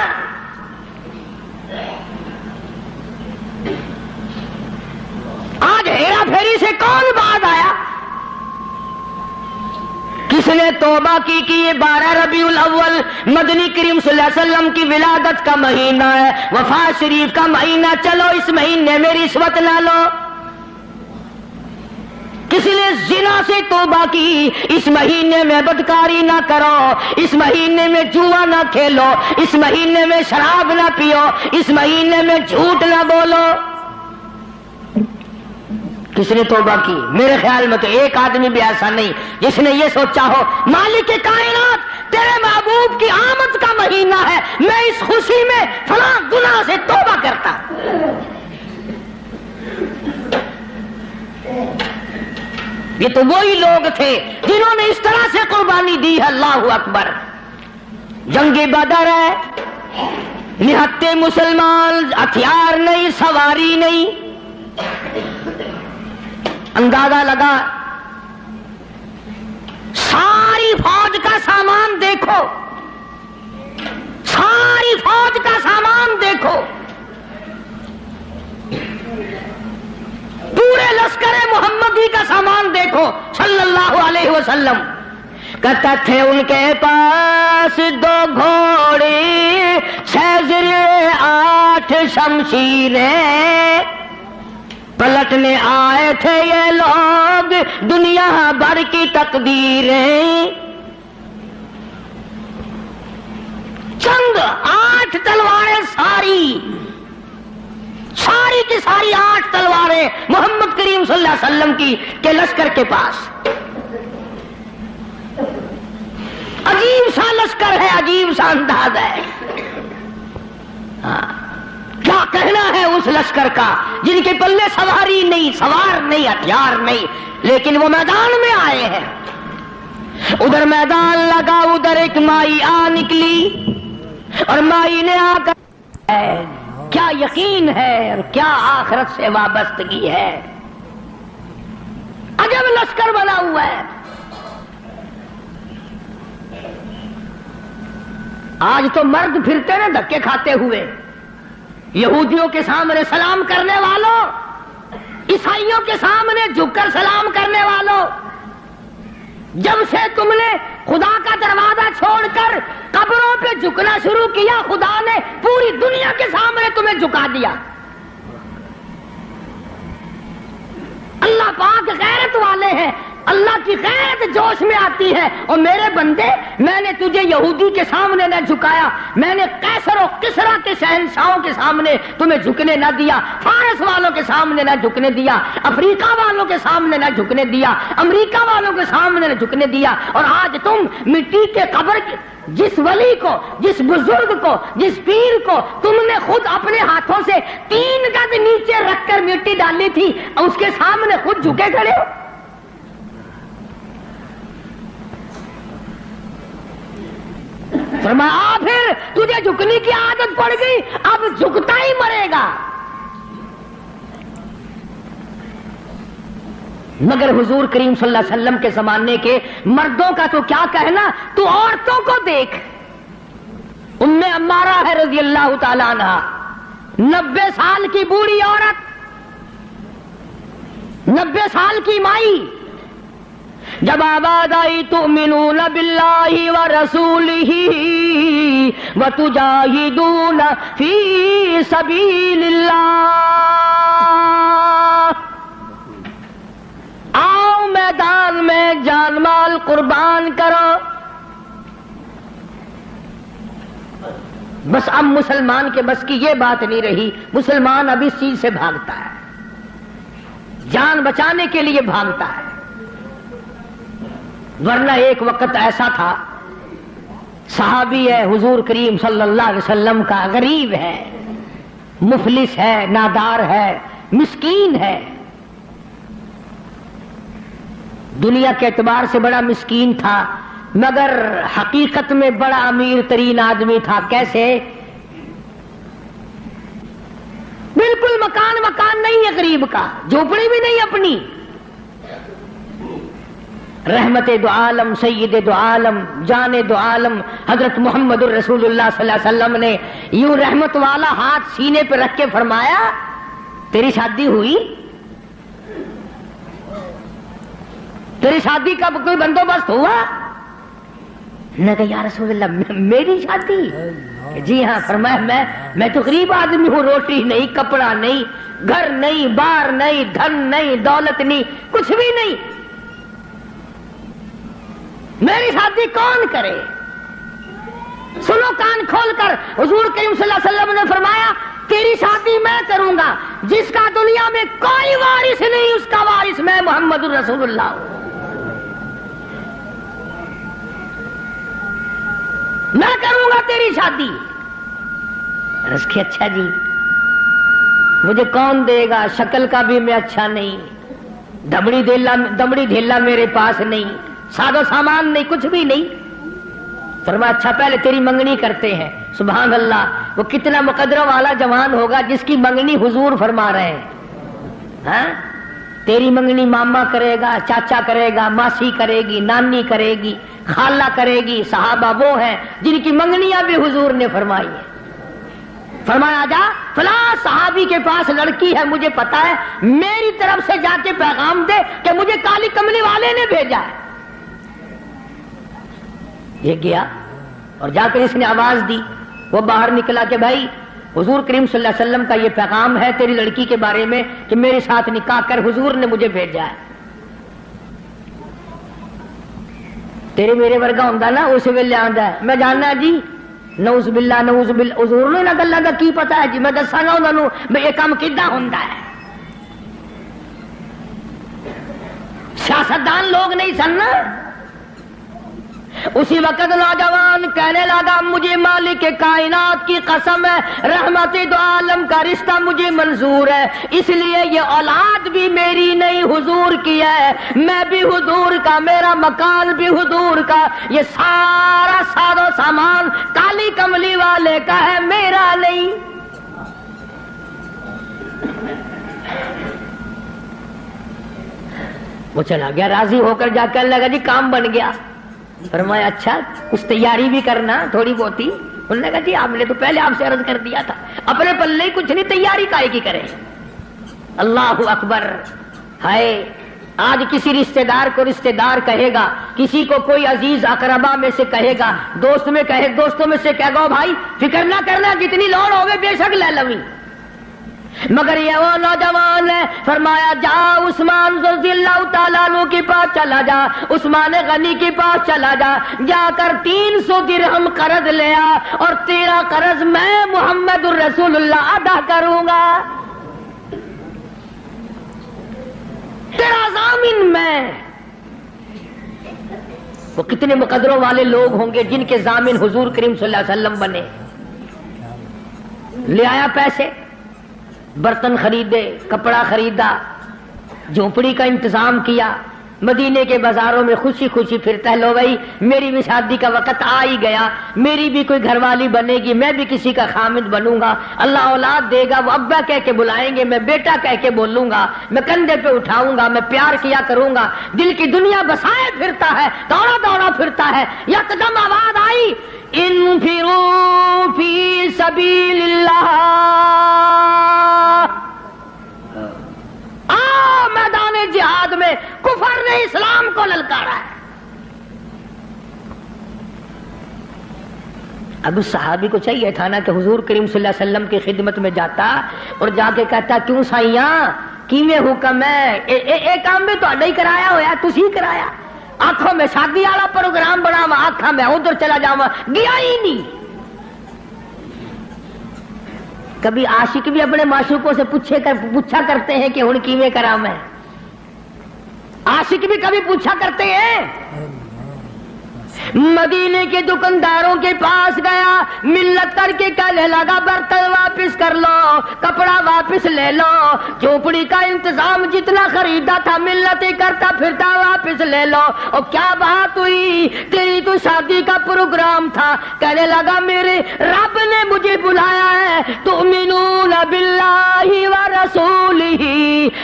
آج ہیرا پھیری سے کون بعد آیا؟ کس نے توبہ کی کہ یہ 12 ربیع الاول مدنی کریم صلی اللہ علیہ وسلم کی ولادت کا مہینہ ہے، وفات شریف کا مہینہ، چلو اس مہینے میں رشوت نہ لو۔ کسی نے زنا سے توبہ کی، اس مہینے میں بدکاری نہ کرو، اس مہینے میں جوا نہ کھیلو، اس مہینے میں شراب نہ پیو، اس مہینے میں جھوٹ نہ بولو۔ کس نے توبہ کی؟ میرے خیال میں تو ایک آدمی بھی ایسا نہیں جس نے یہ سوچا ہو مالک کائنات تیرے محبوب کی آمد کا مہینہ ہے، میں اس خوشی میں فلاں گناہ سے توبہ کرتا۔ یہ تو وہی لوگ تھے جنہوں نے اس طرح سے قربانی دی ہے۔ اللہ اکبر۔ جنگ بدر ہے، نہتے مسلمان، ہتھیار نہیں، سواری نہیں، اندازہ لگا ساری فوج کا سامان دیکھو، ساری فوج کا سامان دیکھو، پورے لشکر محمدی کا سامان دیکھو صلی اللہ علیہ وسلم۔ کہتا تھے ان کے پاس 2 گھوڑے، 6 زرے، 8 شمشیریں، پلٹنے آئے تھے یہ لوگ دنیا بھر کی تقدیریں۔ چند 8 تلواریں، ساری کی ساری 8 تلواریں محمد کریم صلی اللہ علیہ وسلم کی کے لشکر کے پاس۔ عجیب سا لشکر ہے، عجیب سا انداز ہے۔ کیا کہنا ہے اس لشکر کا جن کے پلے سواری نہیں، سوار نہیں، ہتھیار نہیں، لیکن وہ میدان میں آئے ہیں۔ ادھر میدان لگا، ادھر ایک مائی آ نکلی اور مائی نے آ کر کیا یقین ہے اور کیا آخرت سے وابستگی ہے، عجب لشکر بنا ہوا ہے۔ آج تو مرد پھرتے نا دھکے کھاتے ہوئے، یہودیوں کے سامنے سلام کرنے والوں، عیسائیوں کے سامنے جھک کر سلام کرنے والوں، جب سے تم نے خدا کا دروازہ چھوڑ کر قبروں پہ جھکنا شروع کیا، خدا نے پوری دنیا کے سامنے تمہیں جھکا دیا۔ اللہ پاک غیرت والے ہیں، اللہ کی غیرت جوش میں آتی ہے۔ اور میرے بندے، میں نے تجھے یہودی کے سامنے نہ جھکایا، میں نے قیصر و کسریٰ کے شہنشاہوں کے سامنے تمہیں جھکنے نہ دیا، فارس والوں کے سامنے نہ جھکنے دیا، افریقہ والوں کے سامنے نہ جھکنے دیا، امریکہ والوں کے سامنے نہ جھکنے دیا۔ اور آج تم مٹی کے قبر جس ولی کو، جس بزرگ کو، جس پیر کو تم نے خود اپنے ہاتھوں سے 3 گز نیچے رکھ کر مٹی ڈالی تھی، اس کے سامنے خود جھکے کھڑے ہو۔ فرمایا پھر تجھے جھکنے کی عادت پڑ گئی، اب جھکتا ہی مرے گا۔ مگر حضور کریم صلی اللہ علیہ وسلم کے زمانے کے مردوں کا تو کیا کہنا، تو عورتوں کو دیکھ، ام عمارہ ہے رضی اللہ تعالیٰ عنہ، 90 سال کی بوڑھی عورت، 90 سال کی مائی، جب آواز آئی تؤمنون باللہ ورسولہ وتجاہدون فی سبیل اللہ، آؤ میدان میں جان مال قربان کرو۔ بس اب مسلمان کے بس کی یہ بات نہیں رہی، مسلمان اب اس چیز سے بھاگتا ہے، جان بچانے کے لیے بھاگتا ہے، ورنہ ایک وقت ایسا تھا، صحابی ہے حضور کریم صلی اللہ علیہ وسلم کا، غریب ہے، مفلس ہے، نادار ہے، مسکین ہے، دنیا کے اعتبار سے بڑا مسکین تھا، مگر حقیقت میں بڑا امیر ترین آدمی تھا۔ کیسے؟ بالکل مکان نہیں ہے غریب کا، جھوپڑی بھی نہیں اپنی۔ رحمت دو عالم، سید دو عالم، جان دو عالم حضرت محمد الرسول اللہ صلی اللہ علیہ وسلم نے یوں رحمت والا ہاتھ سینے پہ رکھ کے فرمایا، تیری شادی ہوئی؟ تیری شادی کا کوئی بندوبست ہوا؟ نے کہا یا رسول اللہ میری شادی؟ جی ہاں۔ فرمایا میں تو غریب آدمی ہوں، روٹی نہیں، کپڑا نہیں، گھر نہیں، بار نہیں، دھن نہیں، دولت نہیں، کچھ بھی نہیں، میری شادی کون کرے؟ سنو کان کھول کر، حضور کریم صلی اللہ علیہ وسلم نے فرمایا تیری شادی میں کروں گا، جس کا دنیا میں کوئی وارث نہیں، اس کا وارث میں محمد الرسول اللہ ہوں، میں کروں گا تیری شادی۔ عرض کی اچھا جی، مجھے کون دے گا؟ شکل کا بھی میں اچھا نہیں، دمڑی دھیلا میرے پاس نہیں، ساد و سامان نہیں، کچھ بھی نہیں۔ فرمایا اچھا پہلے تیری منگنی کرتے ہیں۔ سبحان اللہ، وہ کتنا مقدرہ والا جوان ہوگا جس کی منگنی حضور فرما رہے ہیں۔ ہاں، تیری منگنی ماما کرے گا، چاچا کرے گا، ماسی کرے گی، نانی کرے گی، خالہ کرے گی۔ صحابہ وہ ہیں جن کی منگنیاں بھی حضور نے فرمائی ہیں۔ فرمایا جا فلاں صحابی کے پاس لڑکی ہے، مجھے پتا ہے، میری طرف سے جا کے پیغام دے کہ مجھے کالی کملی والے نے بھیجا ہے۔ یہ گیا اور جا کر اس نے آواز دی، وہ باہر نکلا کہ بھائی حضور کریم صلی اللہ علیہ وسلم کا یہ پیغام ہے تیری لڑکی کے بارے میں کہ میرے ساتھ نکاح کر، حضور نے مجھے بھیجا ہے۔ تیرے میرے ورگا ہوندا نا اس ویلے آندا ہے، میں جاننا جی، نعوذ باللہ نعوذ باللہ، حضور نے نہ گلاں دا کی پتا ہے جی، میں دساں گا انہاں نوں بھئی یہ کام کیداں ہوندا ہے۔ سیاستدان لوگ نہیں سن نا۔ اسی وقت نوجوان کہنے لگا مجھے مالک کائنات کی قسم ہے، رحمت دو عالم کا رشتہ مجھے منظور ہے، اس لیے یہ اولاد بھی میری نہیں حضور کی ہے، میں بھی حضور کا، میرا مکان بھی حضور کا، یہ سارا ساز و سامان کالی کملی والے کا ہے، میرا نہیں۔ وہ چلا گیا راضی ہو کر، جا کر لگا جی کام بن گیا۔ فرمایا اچھا کچھ تیاری بھی کرنا تھوڑی بہت ہی۔ انہوں نے کہا جی آپ نے تو پہلے آپ سے عرض کر دیا تھا، اپنے پلے ہی کچھ نہیں، تیاری کائے کی کرے۔ اللہ اکبر۔ ہائے، آج کسی رشتہ دار کو رشتہ دار کہے گا، کسی کو کوئی عزیز اقربا میں سے کہے گا، دوستوں میں سے کہے گا بھائی فکر نہ کرنا، جتنی لوڑ ہوگی بے شک لے لویں، مگر یہ وہ نوجوان ہے۔ فرمایا جا عثمان رضی اللہ تعالیٰ عنہ کے پاس چلا جا، عثمان غنی کے پاس چلا جا، جا کر 300 درہم قرض لیا اور تیرا قرض میں محمد الرسول اللہ ادا کروں گا، تیرا ضامن میں۔ وہ کتنے مقدروں والے لوگ ہوں گے جن کے ضامن حضور کریم صلی اللہ علیہ وسلم بنے۔ لے آیا پیسے، برتن خریدے، کپڑا خریدا، جھونپڑی کا انتظام کیا، مدینے کے بازاروں میں خوشی خوشی پھرتا ہے، لو بھائی میری بھی شادی کا وقت آ ہی گیا، میری بھی کوئی گھر والی بنے گی، میں بھی کسی کا خامد بنوں گا، اللہ اولاد دے گا، وہ ابا کہہ کے بلائیں گے، میں بیٹا کہہ کے بولوں گا، میں کندھے پہ اٹھاؤں گا، میں پیار کیا کروں گا، دل کی دنیا بسائے پھرتا ہے، دوڑا دوڑا پھرتا ہے، یکدم آواز آئی انفروا فی سبیل اللہ، میدان جہاد میں کفر نے اسلام کو للکارا ہے۔ اب اس صحابی کو چاہیے تھا نا کہ حضور کریم صلی اللہ علیہ وسلم کی خدمت میں جاتا اور جا کے کہتا کیوں سائیاں کیویں حکم ہے، اے کام میں تو نہیں کرایا ہوا، تسی کرایا، آنکھوں میں شادی والا پروگرام بنا ہوا، آنکھاں میں ادھر چلا جاؤں، گیا ہی نہیں۔ کبھی عاشق بھی اپنے معشوقوں سے پوچھا کرتے ہیں کہ ہن کیویں کرام ہے، عاشق بھی کبھی پوچھا کرتے ہیں۔ مدینے کے دکانداروں کے پاس گیا، ملت کر کے کہنے لگا برتن واپس کر لو، کپڑا واپس لے لو، جھوپڑی کا انتظام جتنا خریدا تھا ملت کرتا پھرتا واپس لے لو۔ اور کیا بات ہوئی، تیری تو شادی کا پروگرام تھا۔ کہنے لگا میرے رب نے مجھے بلایا ہے، تؤمنون باللہ ورسولہ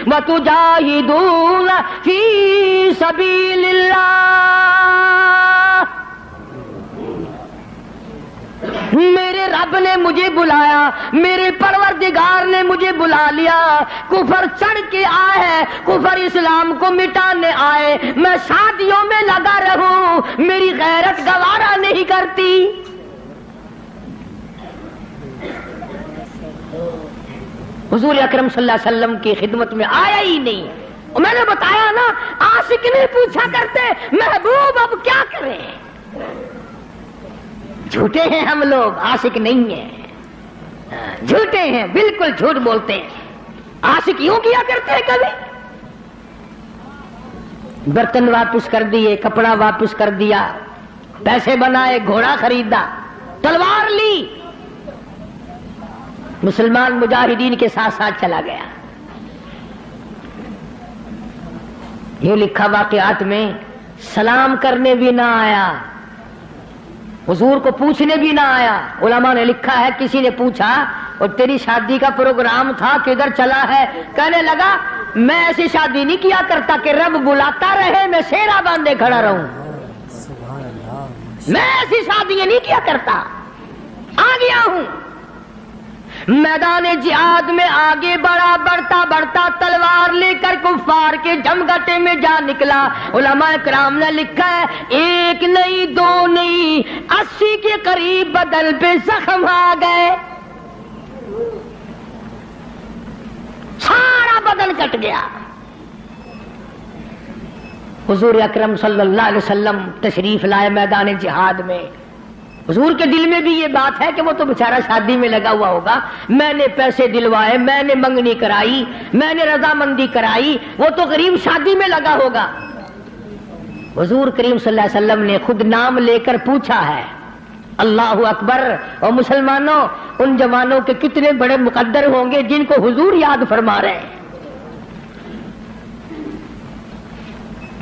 وتجاہدون فی سبیل اللہ، میرے رب نے مجھے بلایا، میرے پروردگار نے مجھے بلا لیا، کفر چڑھ کے آئے، کفر اسلام کو مٹانے آئے، میں شادیوں میں لگا رہوں، میری غیرت گوارا نہیں کرتی۔ حضور اکرم صلی اللہ علیہ وسلم کی خدمت میں آیا ہی نہیں۔ اور میں نے بتایا نا عاشق نہیں پوچھا کرتے محبوب اب کیا کریں، جھوٹے ہیں ہم لوگ، عاشق نہیں ہیں، جھوٹے ہیں، بالکل جھوٹ بولتے ہیں۔ عاشق یوں کیا کرتے ہیں، کبھی برتن واپس کر دیے، کپڑا واپس کر دیا، پیسے بنائے، گھوڑا خریدا، تلوار لی، مسلمان مجاہدین کے ساتھ ساتھ چلا گیا۔ یہ لکھا واقعات میں سلام کرنے بھی نہ آیا، حضور کو پوچھنے بھی نہ آیا۔ علماء نے لکھا ہے کسی نے پوچھا اور تیری شادی کا پروگرام تھا کدھر چلا ہے، کہنے لگا میں ایسی شادی نہیں کیا کرتا کہ رب بلاتا رہے میں سیرا باندھے کھڑا رہوں، میں ایسی شادیاں نہیں کیا کرتا، آ گیا ہوں۔ میدان جہاد میں آگے بڑھا، بڑھتا بڑھتا تلوار لے کر کفار کے جمگٹے میں جا نکلا۔ علماء کرام نے لکھا ہے ایک نہیں دو نہیں 80 کے قریب بدن پہ زخم آ گئے، سارا بدن کٹ گیا۔ حضور اکرم صلی اللہ علیہ وسلم تشریف لائے میدان جہاد میں۔ حضور کے دل میں بھی یہ بات ہے کہ وہ تو بیچارہ شادی میں لگا ہوا ہوگا، میں نے پیسے دلوائے، میں نے منگنی کرائی، میں نے رضامندی کرائی، وہ تو غریب شادی میں لگا ہوگا۔ حضور کریم صلی اللہ علیہ وسلم نے خود نام لے کر پوچھا ہے، اللہ اکبر۔ اور مسلمانوں ان جوانوں کے کتنے بڑے مقدر ہوں گے جن کو حضور یاد فرما رہے ہیں۔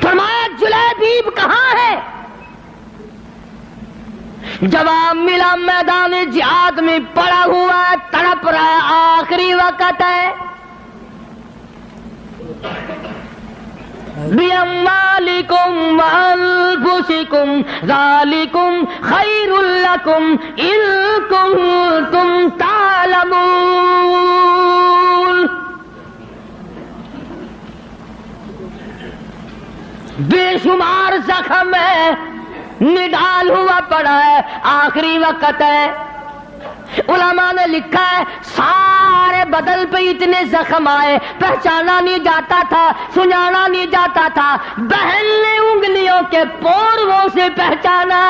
فرمایا جلیبیب کہاں ہے؟ جواب ملا میدان جہاد میں پڑا ہوا ہے، تڑپ رہا ہے، آخری وقت ہے۔ بِأَمْوَالِكُمْ وَأَنفُسِكُمْ ذَلِكُمْ خَيْرٌ لَكُمْ إِن كُنتُمْ تَعْلَمُونَ۔ بے شمار زخم ہے، نڈال ہوا پڑا ہے، آخری وقت ہے۔ علماء نے لکھا ہے سارے بدن پہ اتنے زخم آئے، پہچانا نہیں جاتا تھا، سنانا نہیں جاتا تھا، بہن نے انگلیوں کے پوروں سے پہچانا۔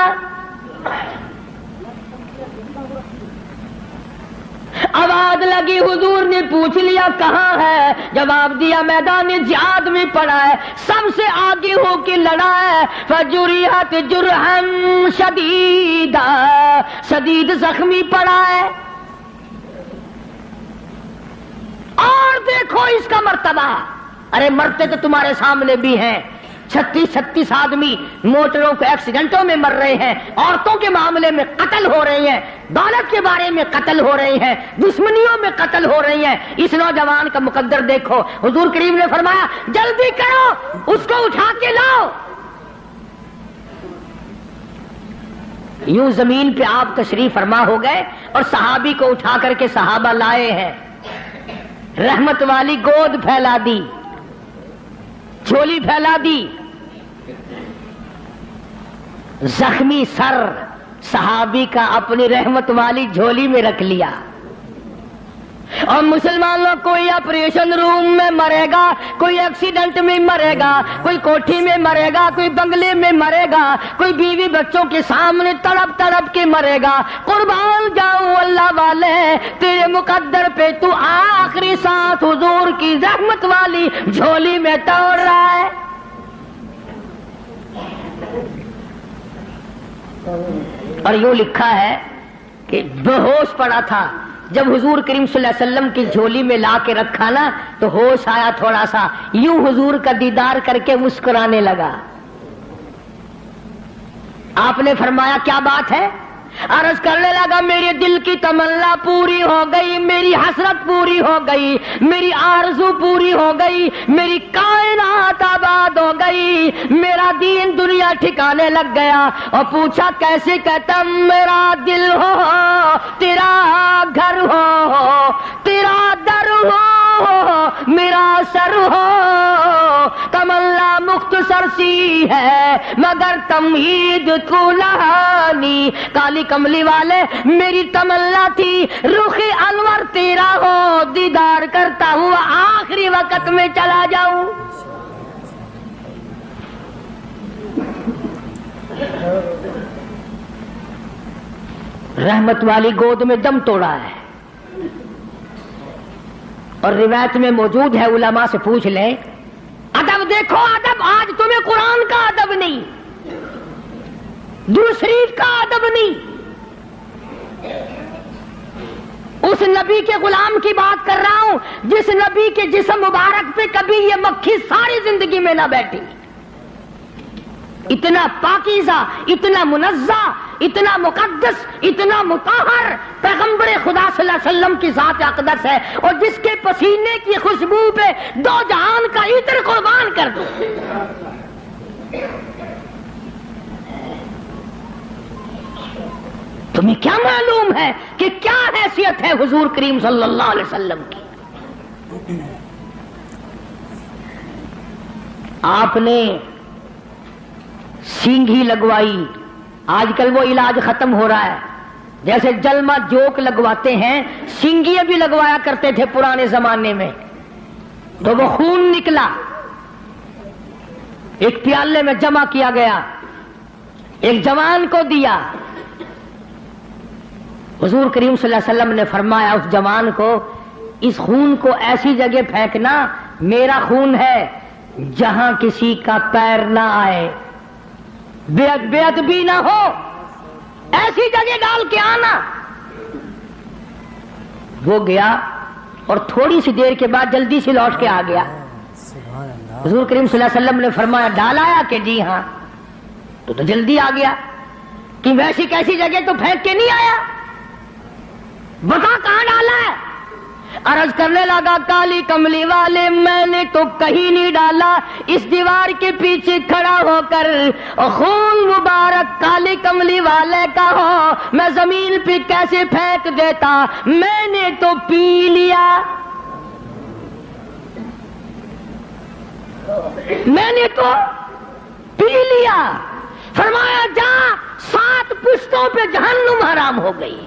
آواز لگی، حضور نے پوچھ لیا کہاں ہے؟ جواب دیا میدان جہاد میں پڑا ہے، سب سے آگے ہو کے لڑا ہے۔ فجرحت جرحا شدیدا، شدید زخمی پڑا ہے۔ اور دیکھو اس کا مرتبہ، ارے مرتے تو تمہارے سامنے بھی ہیں، 36 آدمی موٹروں کے ایکسیڈنٹوں میں مر رہے ہیں، عورتوں کے معاملے میں قتل ہو رہے ہیں، دولت کے بارے میں قتل ہو رہے ہیں، دشمنیوں میں قتل ہو رہی ہیں، اس نوجوان کا مقدر دیکھو۔ حضور کریم نے فرمایا جلدی کرو، اس کو اٹھا کے لاؤ۔ یوں زمین پہ آپ تشریف فرما ہو گئے اور صحابی کو اٹھا کر کے صحابہ لائے ہیں، رحمت والی گود پھیلا دی، جھولی پھیلا دی، زخمی سر صحابی کا اپنی رحمت والی جھولی میں رکھ لیا۔ اور مسلمانوں کوئی آپریشن روم میں مرے گا، کوئی ایکسیڈنٹ میں مرے گا، کوئی کوٹھی میں مرے گا، کوئی بنگلے میں مرے گا، کوئی بیوی بچوں کے سامنے تڑپ تڑپ کے مرے گا۔ قربان جاؤں اللہ والے، تیرے مقدر پہ تو آخری سانس حضور کی رحمت والی جھولی میں توڑ رہا ہے۔ اور یوں لکھا ہے کہ بے ہوش پڑا تھا، جب حضور کریم صلی اللہ علیہ وسلم کی جھولی میں لا کے رکھا نا تو ہوش آیا تھوڑا سا، یوں حضور کا دیدار کر کے مسکرانے لگا۔ آپ نے فرمایا کیا بات ہے؟ عرض کرنے لگا میرے دل کی تمنا پوری ہو گئی، میری حسرت پوری ہو گئی، میری آرزو پوری ہو گئی، میری کائنات آباد ہو گئی، میرا دین دنیا ٹھکانے لگ گیا۔ اور پوچھا کیسے؟ کہتا میرا دل ہو، تیرا گھر ہو، تیرا در ہو، میرا سر ہو، تمنا مختصر سی ہے مگر تمہید کلہانی۔ کالی کملی والے میری تمنا تھی رخ انور تیرا ہو، دیدار کرتا ہوا آخری وقت میں چلا جاؤں۔ رحمت والی گود میں دم توڑا ہے، اور روایت میں موجود ہے، علماء سے پوچھ لیں۔ ادب دیکھو، ادب آج تمہیں قرآن کا ادب نہیں، درود شریف کا ادب نہیں، اس نبی کے غلام کی بات کر رہا ہوں جس نبی کے جسم مبارک پہ کبھی یہ مکھی ساری زندگی میں نہ بیٹھی۔ اتنا پاکیزہ، اتنا منزہ، اتنا مقدس، اتنا مطہر پیغمبر خدا صلی اللہ علیہ وسلم کی ذات اقدس ہے، اور جس کے پسینے کی خوشبو پہ دو جہان کا عطر قربان کر دو۔ تمہیں کیا معلوم ہے کہ کیا حیثیت ہے حضور کریم صلی اللہ علیہ وسلم کی؟ آپ نے سینگھی لگوائی، آج کل وہ علاج ختم ہو رہا ہے، جیسے جلما جوک لگواتے ہیں، سینگھی بھی لگوایا کرتے تھے پرانے زمانے میں، تو وہ خون نکلا، ایک پیالے میں جمع کیا گیا، ایک جوان کو دیا۔ حضور کریم صلی اللہ علیہ وسلم نے فرمایا اس جوان کو اس خون کو ایسی جگہ پھینکنا، میرا خون ہے، جہاں کسی کا پیر نہ آئے، بے ادبی نہ ہو، ایسی جگہ ڈال کے آنا۔ وہ گیا اور تھوڑی سی دیر کے بعد جلدی سے لوٹ کے آ گیا۔ حضور کریم صلی اللہ علیہ وسلم نے فرمایا ڈال آیا کہ جی ہاں، تو جلدی آ گیا کہ ویسی کیسی جگہ تو پھینک کے نہیں آیا، بتا کہاں ڈالا ہے؟ عرض کرنے لگا کالی کملی والے میں نے تو کہیں نہیں ڈالا، اس دیوار کے پیچھے کھڑا ہو کر خون مبارک کالی کملی والے کا ہو میں زمین پہ کیسے پھینک دیتا، میں نے تو پی لیا، میں نے تو پی لیا۔ فرمایا جا 7 پشتوں پہ جہنم حرام ہو گئی۔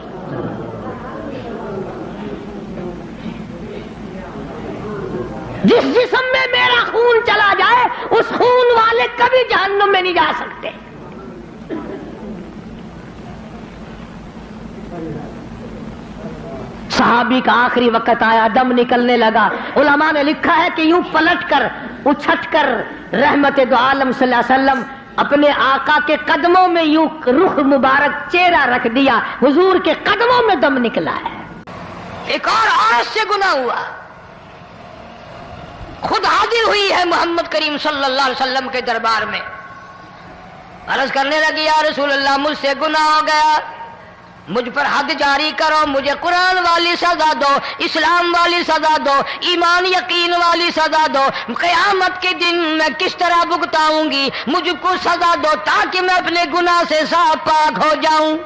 جس جسم میں میرا خون چلا جائے اس خون والے کبھی جہنم میں نہیں جا سکتے۔ صحابی کا آخری وقت آیا، دم نکلنے لگا۔ علماء نے لکھا ہے کہ یوں پلٹ کر اچھٹ کر رحمت دو عالم صلی اللہ علیہ وسلم اپنے آقا کے قدموں میں یوں رخ مبارک چہرہ رکھ دیا، حضور کے قدموں میں دم نکلا ہے۔ ایک اور عورت سے گناہ ہوا، خود حاضر ہوئی ہے محمد کریم صلی اللہ علیہ وسلم کے دربار میں، عرض کرنے لگی یا رسول اللہ مجھ سے گناہ ہو گیا، مجھ پر حد جاری کرو، مجھے قرآن والی سزا دو، اسلام والی سزا دو، ایمان یقین والی سزا دو، قیامت کے دن میں کس طرح بھگتاؤں گی، مجھ کو سزا دو تاکہ میں اپنے گناہ سے صاف پاک ہو جاؤں۔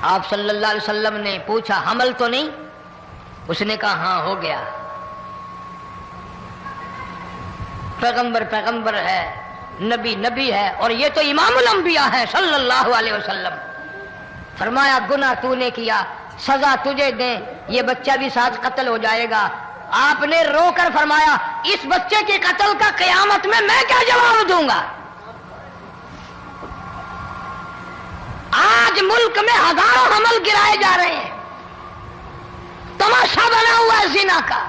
آپ صلی اللہ علیہ وسلم نے پوچھا حمل تو نہیں؟ اس نے کہا ہاں ہو گیا۔ پیغمبر پیغمبر ہے، نبی نبی ہے، اور یہ تو امام الانبیاء ہے صلی اللہ علیہ وسلم۔ فرمایا گناہ تو نے کیا، سزا تجھے دیں، یہ بچہ بھی ساتھ قتل ہو جائے گا۔ آپ نے رو کر فرمایا اس بچے کے قتل کا قیامت میں کیا جواب دوں گا؟ آج ملک میں ہزاروں حمل گرائے جا رہے ہیں، تماشا بنا ہوا ہے زنا کا۔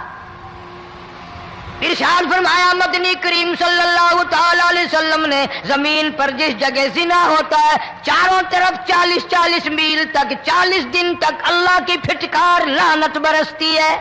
ارشاد فرمایا مدنی کریم صلی اللہ تعالی علیہ وسلم نے زمین پر جس جگہ زنا ہوتا ہے چاروں طرف 40 میل تک 40 دن تک اللہ کی پھٹکار لعنت برستی ہے۔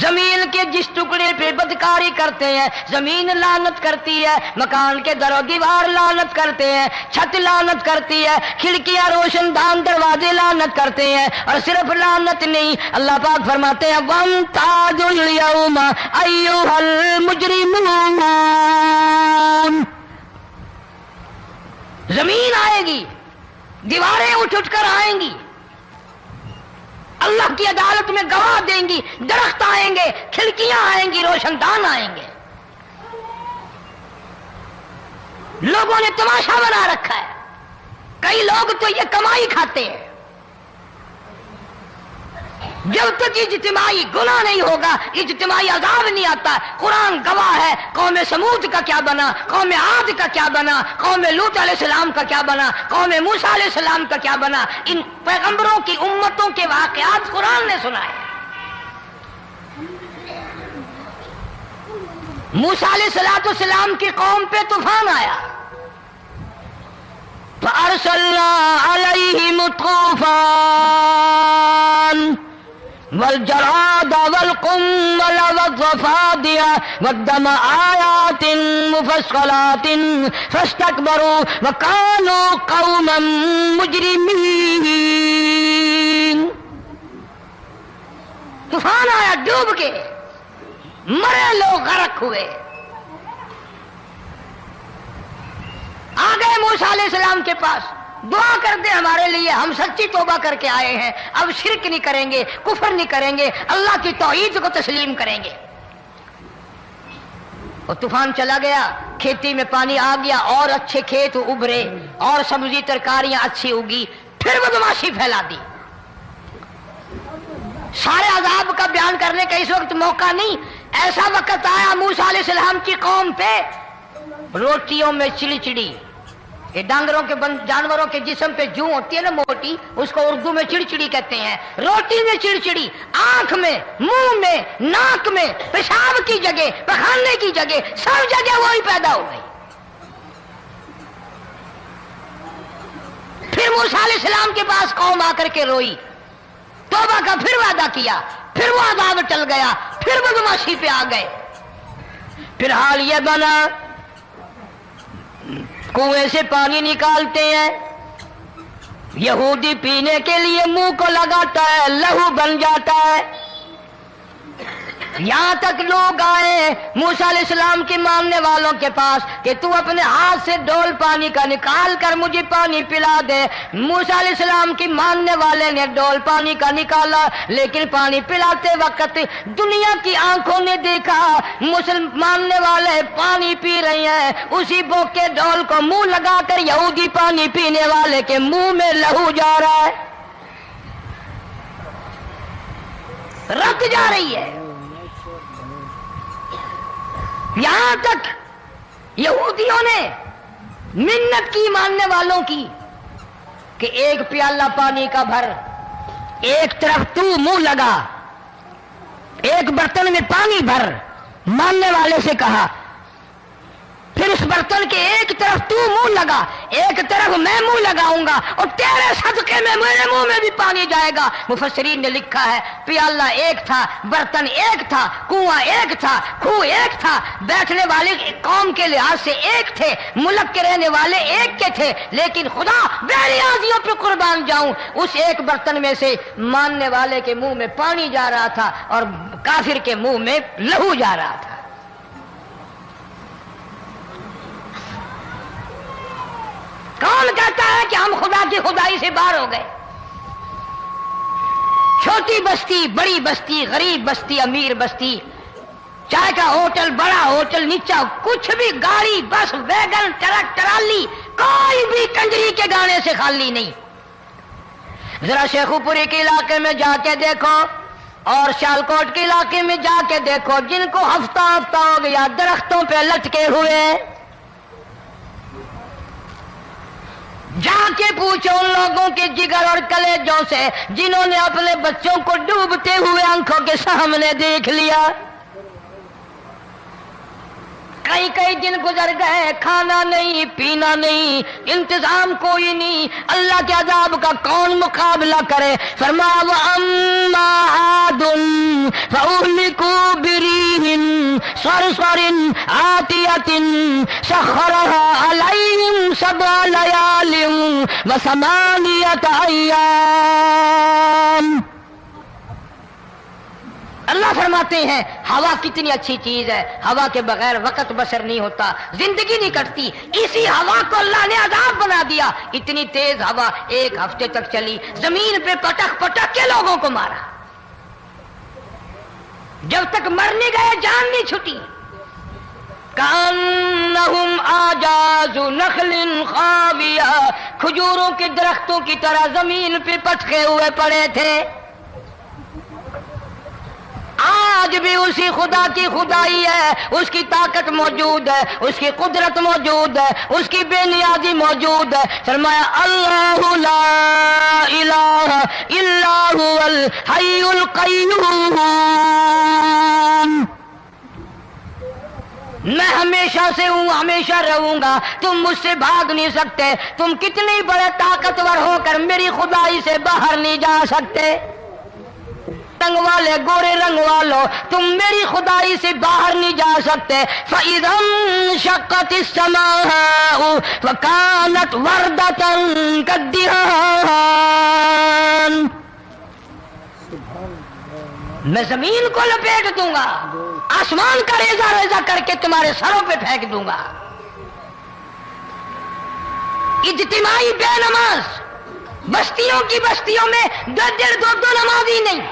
زمین کے جس ٹکڑے پہ بدکاری کرتے ہیں زمین لعنت کرتی ہے، مکان کے در و دیوار لعنت کرتے ہیں، چھت لعنت کرتی ہے، کھڑکیاں روشن دان دروازے لعنت کرتے ہیں، اور صرف لعنت نہیں، اللہ پاک فرماتے ہیں وَامْتَازُوا الْيَوْمَ أَيُّهَا الْمُجْرِمُونَ۔ زمین آئے گی، دیواریں اٹھ کر آئیں گی، اللہ کی عدالت میں گواہ دیں گی، درخت آئیں گے، کھڑکیاں آئیں گی، روشن دان آئیں گے۔ لوگوں نے تماشا بنا رکھا ہے، کئی لوگ تو یہ کمائی کھاتے ہیں۔ جب تک اجتماعی گناہ نہیں ہوگا اجتماعی عذاب نہیں آتا۔ قرآن گواہ ہے، قوم سمود کا کیا بنا، قوم عاد کا کیا بنا، قوم لوط علیہ السلام کا کیا بنا، قوم موسیٰ علیہ السلام کا کیا بنا۔ ان پیغمبروں کی امتوں کے واقعات قرآن نے سنائے۔ موسیٰ علیہ السلام کی قوم پہ طوفان آیا، فَأَرْسَلْنَا عَلَيْهِمُ الطُّوفَانَ والجراد والقمل والضفادع والدم آيات مفصلات فاستكبروا وكانوا قوما مجرمين۔ طوفان آیا، ڈوب کے مرے لوگ، غرق ہوئے۔ آ گئے موسیٰ علیہ السلام کے پاس، دعا کر دے ہمارے لیے، ہم سچی توبہ کر کے آئے ہیں، اب شرک نہیں کریں گے، کفر نہیں کریں گے، اللہ کی توحید کو تسلیم کریں گے۔ اور طوفان چلا گیا، کھیتی میں پانی آ گیا، اور اچھے کھیت ابھرے، اور سبزی ترکاریاں اچھی اگی، پھر بدماشی پھیلا دی۔ سارے عذاب کا بیان کرنے کا اس وقت موقع نہیں۔ ایسا وقت آیا موسیٰ علیہ السلام کی قوم پہ، روٹیوں میں چڑچڑی، یہ ڈانگروں کے جانوروں کے جسم پہ جوں ہوتی ہے نا موٹی، اس کو اردو میں چڑچڑی کہتے ہیں۔ روٹی میں چڑچڑی، آنکھ میں، منہ میں، ناک میں، پیشاب کی جگہ، پخانے کی جگہ، سب جگہ وہی پیدا ہو گئی۔ پھر موسیٰ علیہ السلام کے پاس قوم آ کر کے روئی، توبہ کا پھر وعدہ کیا، پھر وہ عذاب ٹل گیا، پھر بدماشی پہ آ گئے۔ پھر حال یہ بنا کنویں سے پانی نکالتے ہیں، یہودی پینے کے لیے منہ کو لگاتا ہے، لہو بن جاتا ہے۔ یہاں تک لوگ آئے موسیٰ علیہ السلام کے ماننے والوں کے پاس کہ تو اپنے ہاتھ سے ڈول پانی کا نکال کر مجھے پانی پلا دے۔ موسیٰ علیہ السلام کی ماننے والے نے ڈول پانی کا نکالا، لیکن پانی پلاتے وقت دنیا کی آنکھوں نے دیکھا ماننے والے پانی پی رہے ہیں، اسی بوک کے ڈول کو منہ لگا کر یہودی پانی پینے والے کے منہ میں لہو جا رہا ہے، رت جا رہی ہے۔ یہاں تک یہودیوں نے منت کی ماننے والوں کی کہ ایک پیالہ پانی کا بھر، ایک طرف تو منہ لگا، ایک برتن میں پانی بھر، ماننے والے سے کہا۔ پھر اس برتن کے ایک طرف تو منہ لگا، ایک طرف میں منہ لگاؤں گا، اور تیرے صدقے میں میرے منہ میں بھی پانی جائے گا۔ مفسرین نے لکھا ہے پیالہ ایک تھا، برتن ایک تھا، کنواں ایک تھا، کھوہ ایک تھا، بیٹھنے والے قوم کے لحاظ سے ایک تھے، ملک کے رہنے والے ایک کے تھے، لیکن خدا بے نیازیوں پہ قربان جاؤں، اس ایک برتن میں سے ماننے والے کے منہ میں پانی جا رہا تھا اور کافر کے منہ میں لہو جا رہا تھا۔ کون کہتا ہے کہ ہم خدا کی خدائی سے باہر ہو گئے؟ چھوٹی بستی، بڑی بستی، غریب بستی، امیر بستی، چائے کا ہوٹل، بڑا ہوٹل، نیچا کچھ بھی، گاڑی، بس، ویگن، ٹرک، ٹرالی، کوئی بھی کنجری کے گانے سے خالی نہیں۔ ذرا شیخو پوری کے علاقے میں جا کے دیکھو اور سیالکوٹ کے علاقے میں جا کے دیکھو، جن کو ہفتہ ہفتہ ہو گیا درختوں پہ لٹکے ہوئے، جا کے پوچھو ان لوگوں کے جگر اور کلیجوں سے جنہوں نے اپنے بچوں کو ڈوبتے ہوئے آنکھوں کے سامنے دیکھ لیا۔ کئی کئی دن گزر گئے، کھانا نہیں، پینا نہیں، انتظام کوئی نہیں، اللہ کے عذاب کا کون مقابلہ کرے؟ فرمایا وَأَمَّا عَادٌ فَأُهْلِكُوا بِرِيحٍ صَرْصَرٍ عَاتِيَةٍ سَخَّرَهَا عَلَيْهِمْ سَبْعَ لَيَالٍ وَثَمَانِيَةَ أَيَّامٍ۔ اللہ فرماتے ہیں ہوا کتنی اچھی چیز ہے، ہوا کے بغیر وقت بسر نہیں ہوتا، زندگی نہیں کٹتی، اسی ہوا کو اللہ نے عذاب بنا دیا۔ اتنی تیز ہوا ایک ہفتے تک چلی، زمین پہ پٹک پٹک کے لوگوں کو مارا، جب تک مر نہیں گئے جان نہیں چھٹی۔ کأنہم اعجاز نخل خاویہ، کھجوروں کے درختوں کی طرح زمین پہ پٹکے ہوئے پڑے تھے۔ آج بھی اسی خدا کی خدائی ہے، اس کی طاقت موجود ہے، اس کی قدرت موجود ہے، اس کی بے نیازی موجود ہے۔ فرمایا اللہ لا الہ الا هو الحی القیوم، میں ہمیشہ سے ہوں، ہمیشہ رہوں گا، تم مجھ سے بھاگ نہیں سکتے، تم کتنی بڑے طاقتور ہو کر میری خدائی سے باہر نہیں جا سکتے۔ رنگ والے، گورے رنگ والو، تم میری خدائی سے باہر نہیں جا سکتے۔ فَإِذَا انشَقَّتِ السَّمَاءُ فَكَانَتْ وَرْدَةً كَالدِّهَانِ، میں زمین کو لپیٹ دوں گا، آسمان کا ریزہ ریزہ کر کے تمہارے سروں پہ پھینک دوں گا۔ اجتماعی بے نماز، بستیوں کی بستیوں میں دو نمازی نہیں،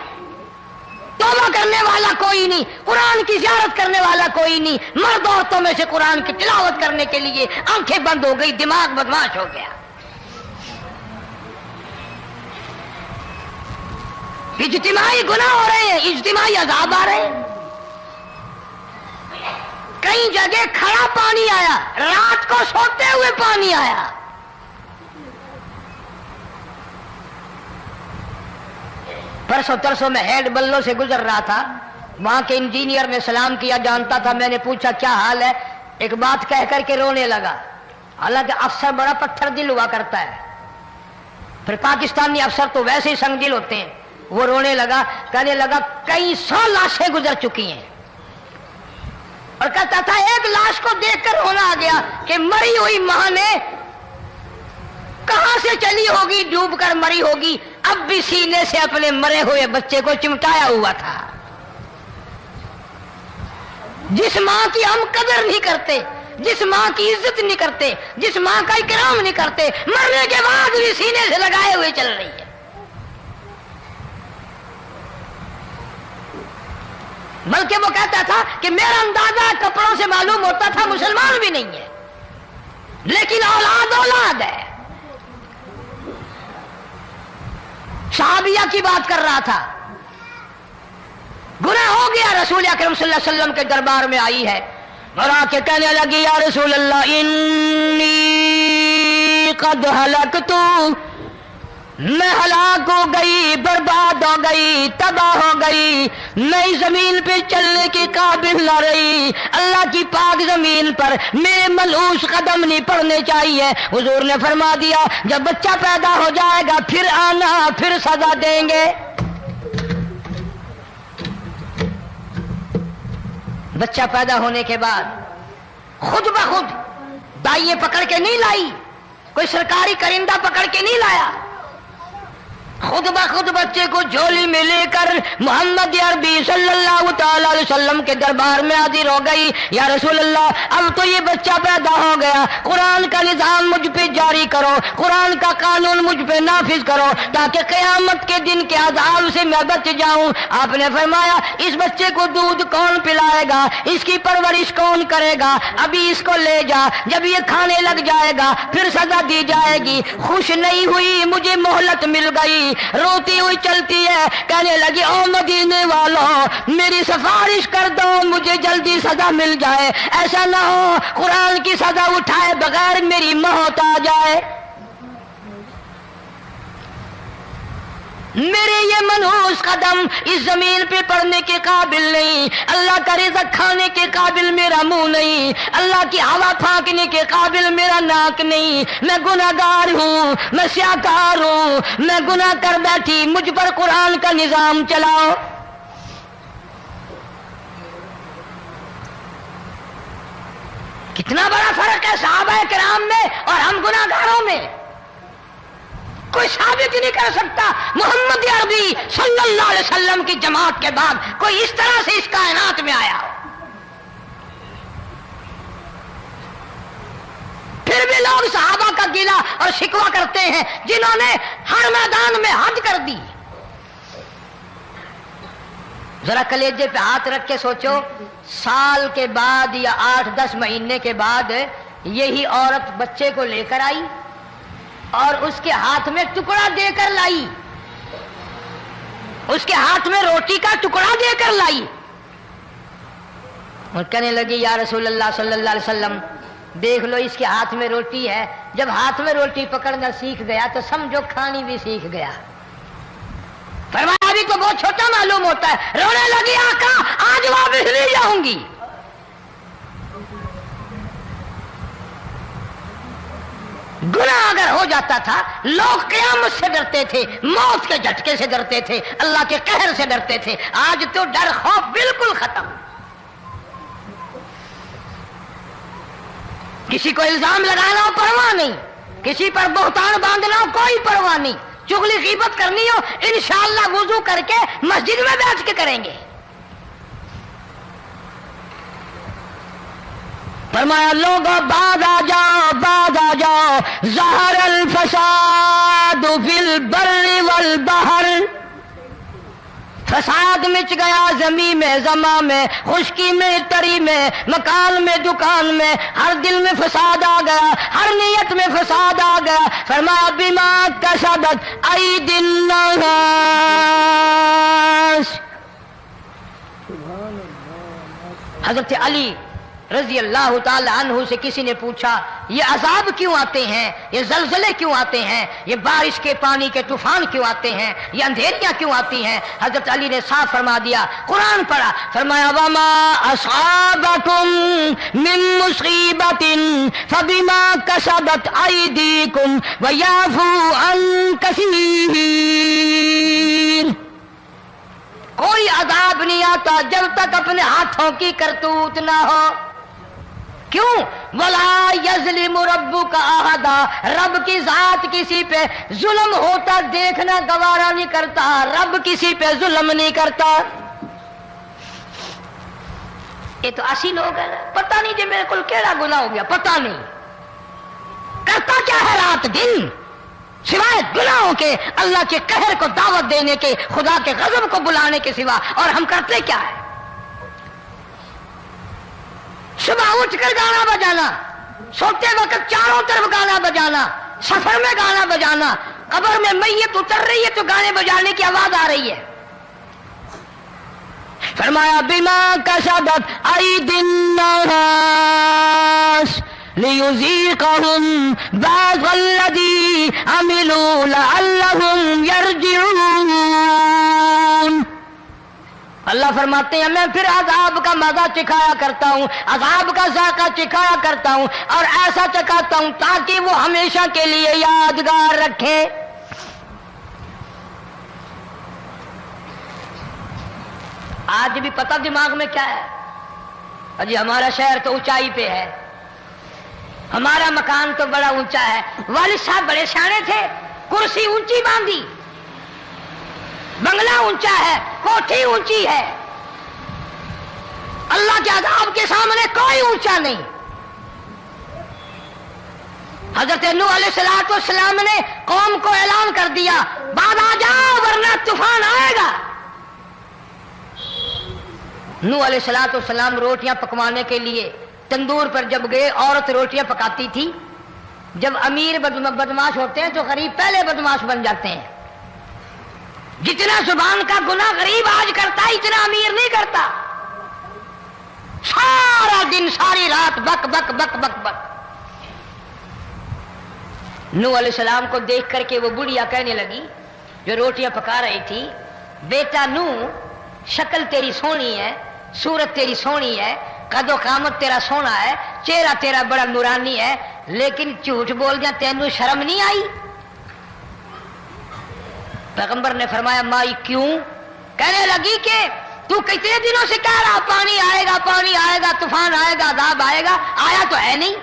توبہ کرنے والا کوئی نہیں، قرآن کی زیارت کرنے والا کوئی نہیں، مرد عورتوں میں سے قرآن کی تلاوت کرنے کے لیے آنکھیں بند ہو گئی، دماغ بدماش ہو گیا۔ اجتماعی گناہ ہو رہے ہیں، اجتماعی عذاب آ رہے ہیں۔ کئی جگہ کھڑا پانی آیا، رات کو سوتے ہوئے پانی آیا۔ پرسوں ترسوں میں ہیڈ بلوں سے گزر رہا تھا، وہاں کے انجینئر نے سلام کیا، جانتا تھا، میں نے پوچھا کیا حال ہے، ایک بات کہہ کر کے رونے لگا، حالانکہ افسر بڑا پتھر دل ہوا کرتا ہے، پھر پاکستانی افسر تو ویسے ہی سنگ دل ہوتے ہیں۔ وہ رونے لگا، کہنے لگا کئی 100 لاشیں گزر چکی ہیں، اور کہتا تھا ایک لاش کو دیکھ کر رونا آ گیا کہ مری ہوئی ماں نے کہاں سے چلی ہوگی، ڈوب کر مری ہوگی، اب بھی سینے سے اپنے مرے ہوئے بچے کو چمٹایا ہوا تھا۔ جس ماں کی ہم قدر نہیں کرتے، جس ماں کی عزت نہیں کرتے، جس ماں کا اکرام نہیں کرتے، مرنے کے بعد بھی سینے سے لگائے ہوئے چل رہی ہے۔ بلکہ وہ کہتا تھا کہ میرا اندازہ کپڑوں سے معلوم ہوتا تھا مسلمان بھی نہیں ہے، لیکن اولاد اولاد ہے۔ صحابیہ کی بات کر رہا تھا، گناہ ہو گیا، رسول اکرم صلی اللہ علیہ وسلم کے دربار میں آئی ہے اور آ کے کہنے لگی یا رسول اللہ انی قد ہلکت، میں ہلاک ہو گئی، برباد ہو گئی، تباہ ہو گئی، میں اس زمین پہ چلنے کے قابل نہ رہی، اللہ کی پاک زمین پر میرے ملعوس قدم نہیں پڑنے چاہیے۔ حضور نے فرما دیا جب بچہ پیدا ہو جائے گا پھر آنا، پھر سزا دیں گے۔ بچہ پیدا ہونے کے بعد خود بخود دائیں پکڑ کے نہیں لائی، کوئی سرکاری کرندہ پکڑ کے نہیں لایا، خود بخود بچے کو جھولی میں لے کر محمد عربی صلی اللہ تعالی علیہ وسلم کے دربار میں حاضر ہو گئی۔ یا رسول اللہ اب تو یہ بچہ پیدا ہو گیا، قرآن کا نظام مجھ پہ جاری کرو، قرآن کا قانون مجھ پہ نافذ کرو تاکہ قیامت کے دن کے عذاب سے میں بچ جاؤں۔ آپ نے فرمایا اس بچے کو دودھ کون پلائے گا، اس کی پرورش کون کرے گا، ابھی اس کو لے جا، جب یہ کھانے لگ جائے گا پھر سزا دی جائے گی۔ خوش نہیں ہوئی، مجھے مہلت مل گئی، روتی ہوئی چلتی ہے، کہنے لگی او مدینے والوں میری سفارش کر دو، مجھے جلدی سزا مل جائے، ایسا نہ ہو قرآن کی سزا اٹھائے بغیر میری موت آ جائے۔ میرے یہ منحوس قدم اس زمین پہ پڑنے کے قابل نہیں، اللہ کا رزق کھانے کے قابل میرا منہ نہیں، اللہ کی ہوا پھانکنے کے قابل میرا ناک نہیں، میں گناہگار ہوں، میں سیاکار ہوں، میں گناہ کر بیٹھی، مجھ پر قرآن کا نظام چلاؤ۔ کتنا بڑا فرق ہے صحابہ کرام میں اور ہم گناہگاروں میں، کوئی ثابت نہیں کر سکتا محمد عربی صلی اللہ علیہ وسلم کی جماعت کے بعد کوئی اس طرح سے اس کائنات میں آیا ہو۔ پھر بھی لوگ صحابہ کا گلہ اور شکوہ کرتے ہیں جنہوں نے ہر میدان میں حج کر دی۔ ذرا کلیجے پہ ہاتھ رکھ کے سوچو، سال کے بعد یا 8-10 مہینے کے بعد یہی عورت بچے کو لے کر آئی اور اس کے ہاتھ میں ٹکڑا دے کر لائی، اس کے ہاتھ میں روٹی کا ٹکڑا دے کر لائی اور کہنے لگی یا رسول اللہ صلی اللہ علیہ وسلم دیکھ لو اس کے ہاتھ میں روٹی ہے، جب ہاتھ میں روٹی پکڑنا سیکھ گیا تو سمجھو کھانی بھی سیکھ گیا۔ فرمایا ابھی تو بہت چھوٹا معلوم ہوتا ہے، رونے لگی آقا آج واپس لے جاؤں گی۔ گناہ اگر ہو جاتا تھا لوگ قیامت سے ڈرتے تھے، موت کے جھٹکے سے ڈرتے تھے، اللہ کے قہر سے ڈرتے تھے، آج تو ڈر خوف بالکل ختم۔ کسی کو الزام لگانا ہو پرواہ نہیں، کسی پر بہتان باندھنا ہو کوئی پرواہ نہیں، چغلی غیبت کرنی ہو انشاءاللہ وضو کر کے مسجد میں بیٹھ کے کریں گے۔ فرمایا لوگوں بعد آ جاؤ، بعد آ جاؤ، ظہر الفساد فی البر والبحر، فساد مچ گیا زمین میں، زماں میں، خشکی میں، تری میں، مکان میں، دکان میں، ہر دل میں فساد آ گیا، ہر نیت میں فساد آ گیا۔ فرمایا بما کسبت ایدی الناس، حضرت علی رضی اللہ تعالی عنہ سے کسی نے پوچھا یہ عذاب کیوں آتے ہیں، یہ زلزلے کیوں آتے ہیں، یہ بارش کے پانی کے طوفان کیوں آتے ہیں، یہ اندھیریاں کیوں آتی ہیں؟ حضرت علی نے صاف فرما دیا، قرآن پڑھا، فرمایا وما اصابکم من مصیبت فبما کسبت ایدیکم ویعفو عن کثیر۔ کوئی عذاب نہیں آتا جب تک اپنے ہاتھوں کی کرتوت نہ ہو۔ کیوں؟ وَلَا يَظْلِمُ رَبُّكَ أَحَدًا، رب کی ذات کسی پہ ظلم ہوتا دیکھنا گوارا نہیں کرتا، رب کسی پہ ظلم نہیں کرتا۔ یہ تو اسی لوگ ہیں، پتہ نہیں جی میرے کو کیڑا گناہ ہو گیا، پتہ نہیں کرتا کیا ہے رات دن سوائے گناہوں کے، اللہ کے قہر کو دعوت دینے کے، خدا کے غضب کو بلانے کے سوا، اور ہم کرتے کیا ہے؟ صبح اٹھ کر گانا بجانا، سوتے وقت چاروں طرف گانا بجانا، سفر میں گانا بجانا، قبر میں میت اتر رہی ہے تو گانے بجانے کی آواز آ رہی ہے۔ فرمایا بما کسبت ایدی الناس لِيُذِيقَهُمْ بَعْضَ الَّذِي عَمِلُوا لَعَلَّهُمْ يَرْجِعُونَ۔ اللہ فرماتے ہیں میں پھر عذاب کا مزہ چکھایا کرتا ہوں، عذاب کا ذائقہ چکھایا کرتا ہوں، اور ایسا چکھاتا ہوں تاکہ وہ ہمیشہ کے لیے یادگار رکھے۔ آج بھی پتہ دماغ میں کیا ہے؟ جی ہمارا شہر تو اونچائی پہ ہے، ہمارا مکان تو بڑا اونچا ہے، والد صاحب بڑے سیانے تھے، کرسی اونچی باندھی، بنگلہ اونچا ہے، کوٹھی اونچی ہے، اللہ کے عذاب کے سامنے کوئی اونچا نہیں۔ حضرت نوح علیہ السلام نے قوم کو اعلان کر دیا بعد آ جاؤ ورنہ طوفان آئے گا۔ نوح علیہ السلام روٹیاں پکوانے کے لیے تندور پر جب گئے، عورت روٹیاں پکاتی تھی۔ جب امیر بدماش ہوتے ہیں تو غریب پہلے بدماش بن جاتے ہیں۔ جتنا زبان کا گناہ غریب آج کرتا ہے اتنا امیر نہیں کرتا۔ سارا دن ساری رات بک بک بک بک بک۔ نوح علیہ السلام کو دیکھ کر کے وہ بڑھیا کہنے لگی جو روٹیاں پکا رہی تھی، بیٹا نوح شکل تیری سونی ہے، صورت تیری سونی ہے، قد و قامت تیرا سونا ہے، چہرہ تیرا بڑا نورانی ہے، لیکن جھوٹ بول دیا تینوں شرم نہیں آئی؟ پیغمبر نے فرمایا مائی کیوں؟ کہنے لگی کہ تو کتنے دنوں سے کہہ رہا پانی آئے گا، پانی آئے گا، طوفان آئے گا، عذاب آئے گا، آیا تو ہے نہیں۔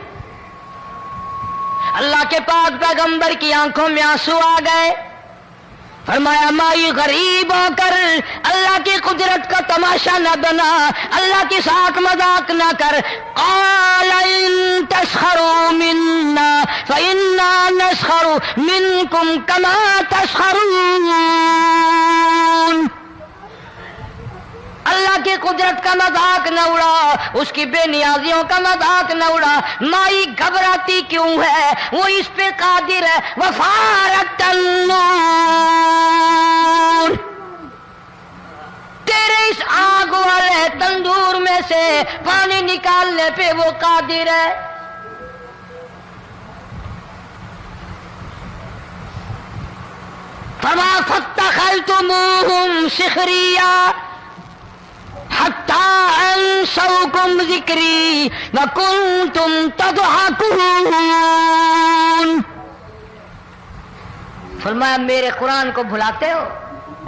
اللہ کے پاک پیغمبر کی آنکھوں میں آنسو آ گئے۔ فرمایا مائی غریب ہو کر اللہ کی قدرت کا تماشا نہ بنا، اللہ کی ساکھ مذاق نہ کر۔ قال ان تسخروا منا فإنا نسخر منكم كما تسخرون۔ اللہ کی قدرت کا مذاق نہ اڑا، اس کی بے نیازیوں کا مذاق نہ اڑا۔ مائی گھبراتی کیوں ہے؟ وہ اس پہ قادر ہے۔ وفارت النور، تیرے اس آگ والے تندور میں سے پانی نکالنے پہ وہ قادر ہے۔ فما فاتخذتموہم سخریا حتی انسوکم ذکری وکنتم تضحکون۔ فرمایا میرے قرآن کو بھلاتے ہو،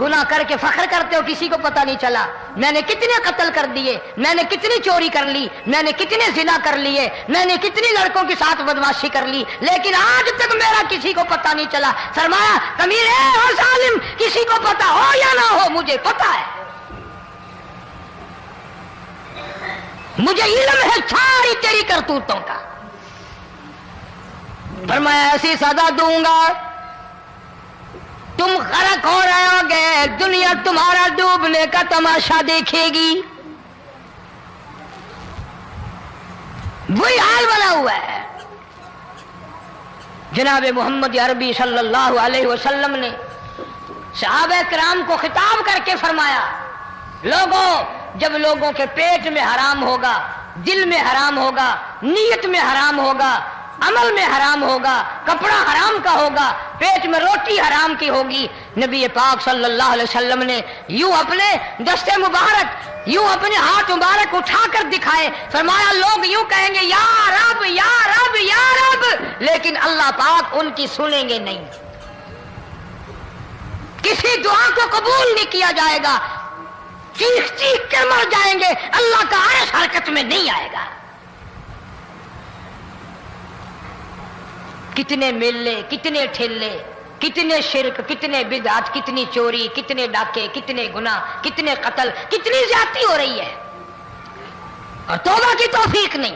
گناہ کر کے فخر کرتے ہو، کسی کو پتہ نہیں چلا میں نے کتنے قتل کر دیے، میں نے کتنی چوری کر لی، میں نے کتنے زنا کر لیے، میں نے کتنی لڑکوں کے ساتھ بدماشی کر لی، لیکن آج تک میرا کسی کو پتہ نہیں چلا۔ فرمایا امیر ہے اور ظالم، کسی کو پتہ ہو یا نہ ہو مجھے پتہ ہے، مجھے علم ہے ساری تیری کرتوتوں کا۔ فرمایا ایسی سزا دوں گا تم غرق ہو رہے ہو گے، دنیا تمہارا ڈوبنے کا تماشا دیکھے گی۔ وہی حال بنا ہوا ہے۔ جناب محمد عربی صلی اللہ علیہ وسلم نے صحابہ کرام کو خطاب کر کے فرمایا لوگوں، جب لوگوں کے پیٹ میں حرام ہوگا، دل میں حرام ہوگا، نیت میں حرام ہوگا، عمل میں حرام ہوگا، کپڑا حرام کا ہوگا، پیٹ میں روٹی حرام کی ہوگی، نبی پاک صلی اللہ علیہ وسلم نے یوں اپنے دستے مبارک، یوں اپنے ہاتھ مبارک اٹھا کر دکھائے، فرمایا لوگ یوں کہیں گے یا رب یا رب یا رب، لیکن اللہ پاک ان کی سنیں گے نہیں، کسی دعا کو قبول نہیں کیا جائے گا، چیخ چیخ کر مر جائیں گے، اللہ کا عرش حرکت میں نہیں آئے گا۔ کتنے میلے، کتنے ٹھیلے، کتنے شرک، کتنے بدعت، کتنی چوری، کتنے ڈاکے، کتنے گناہ، کتنے قتل، کتنی زیادتی ہو رہی ہے اور توبہ کی توفیق نہیں۔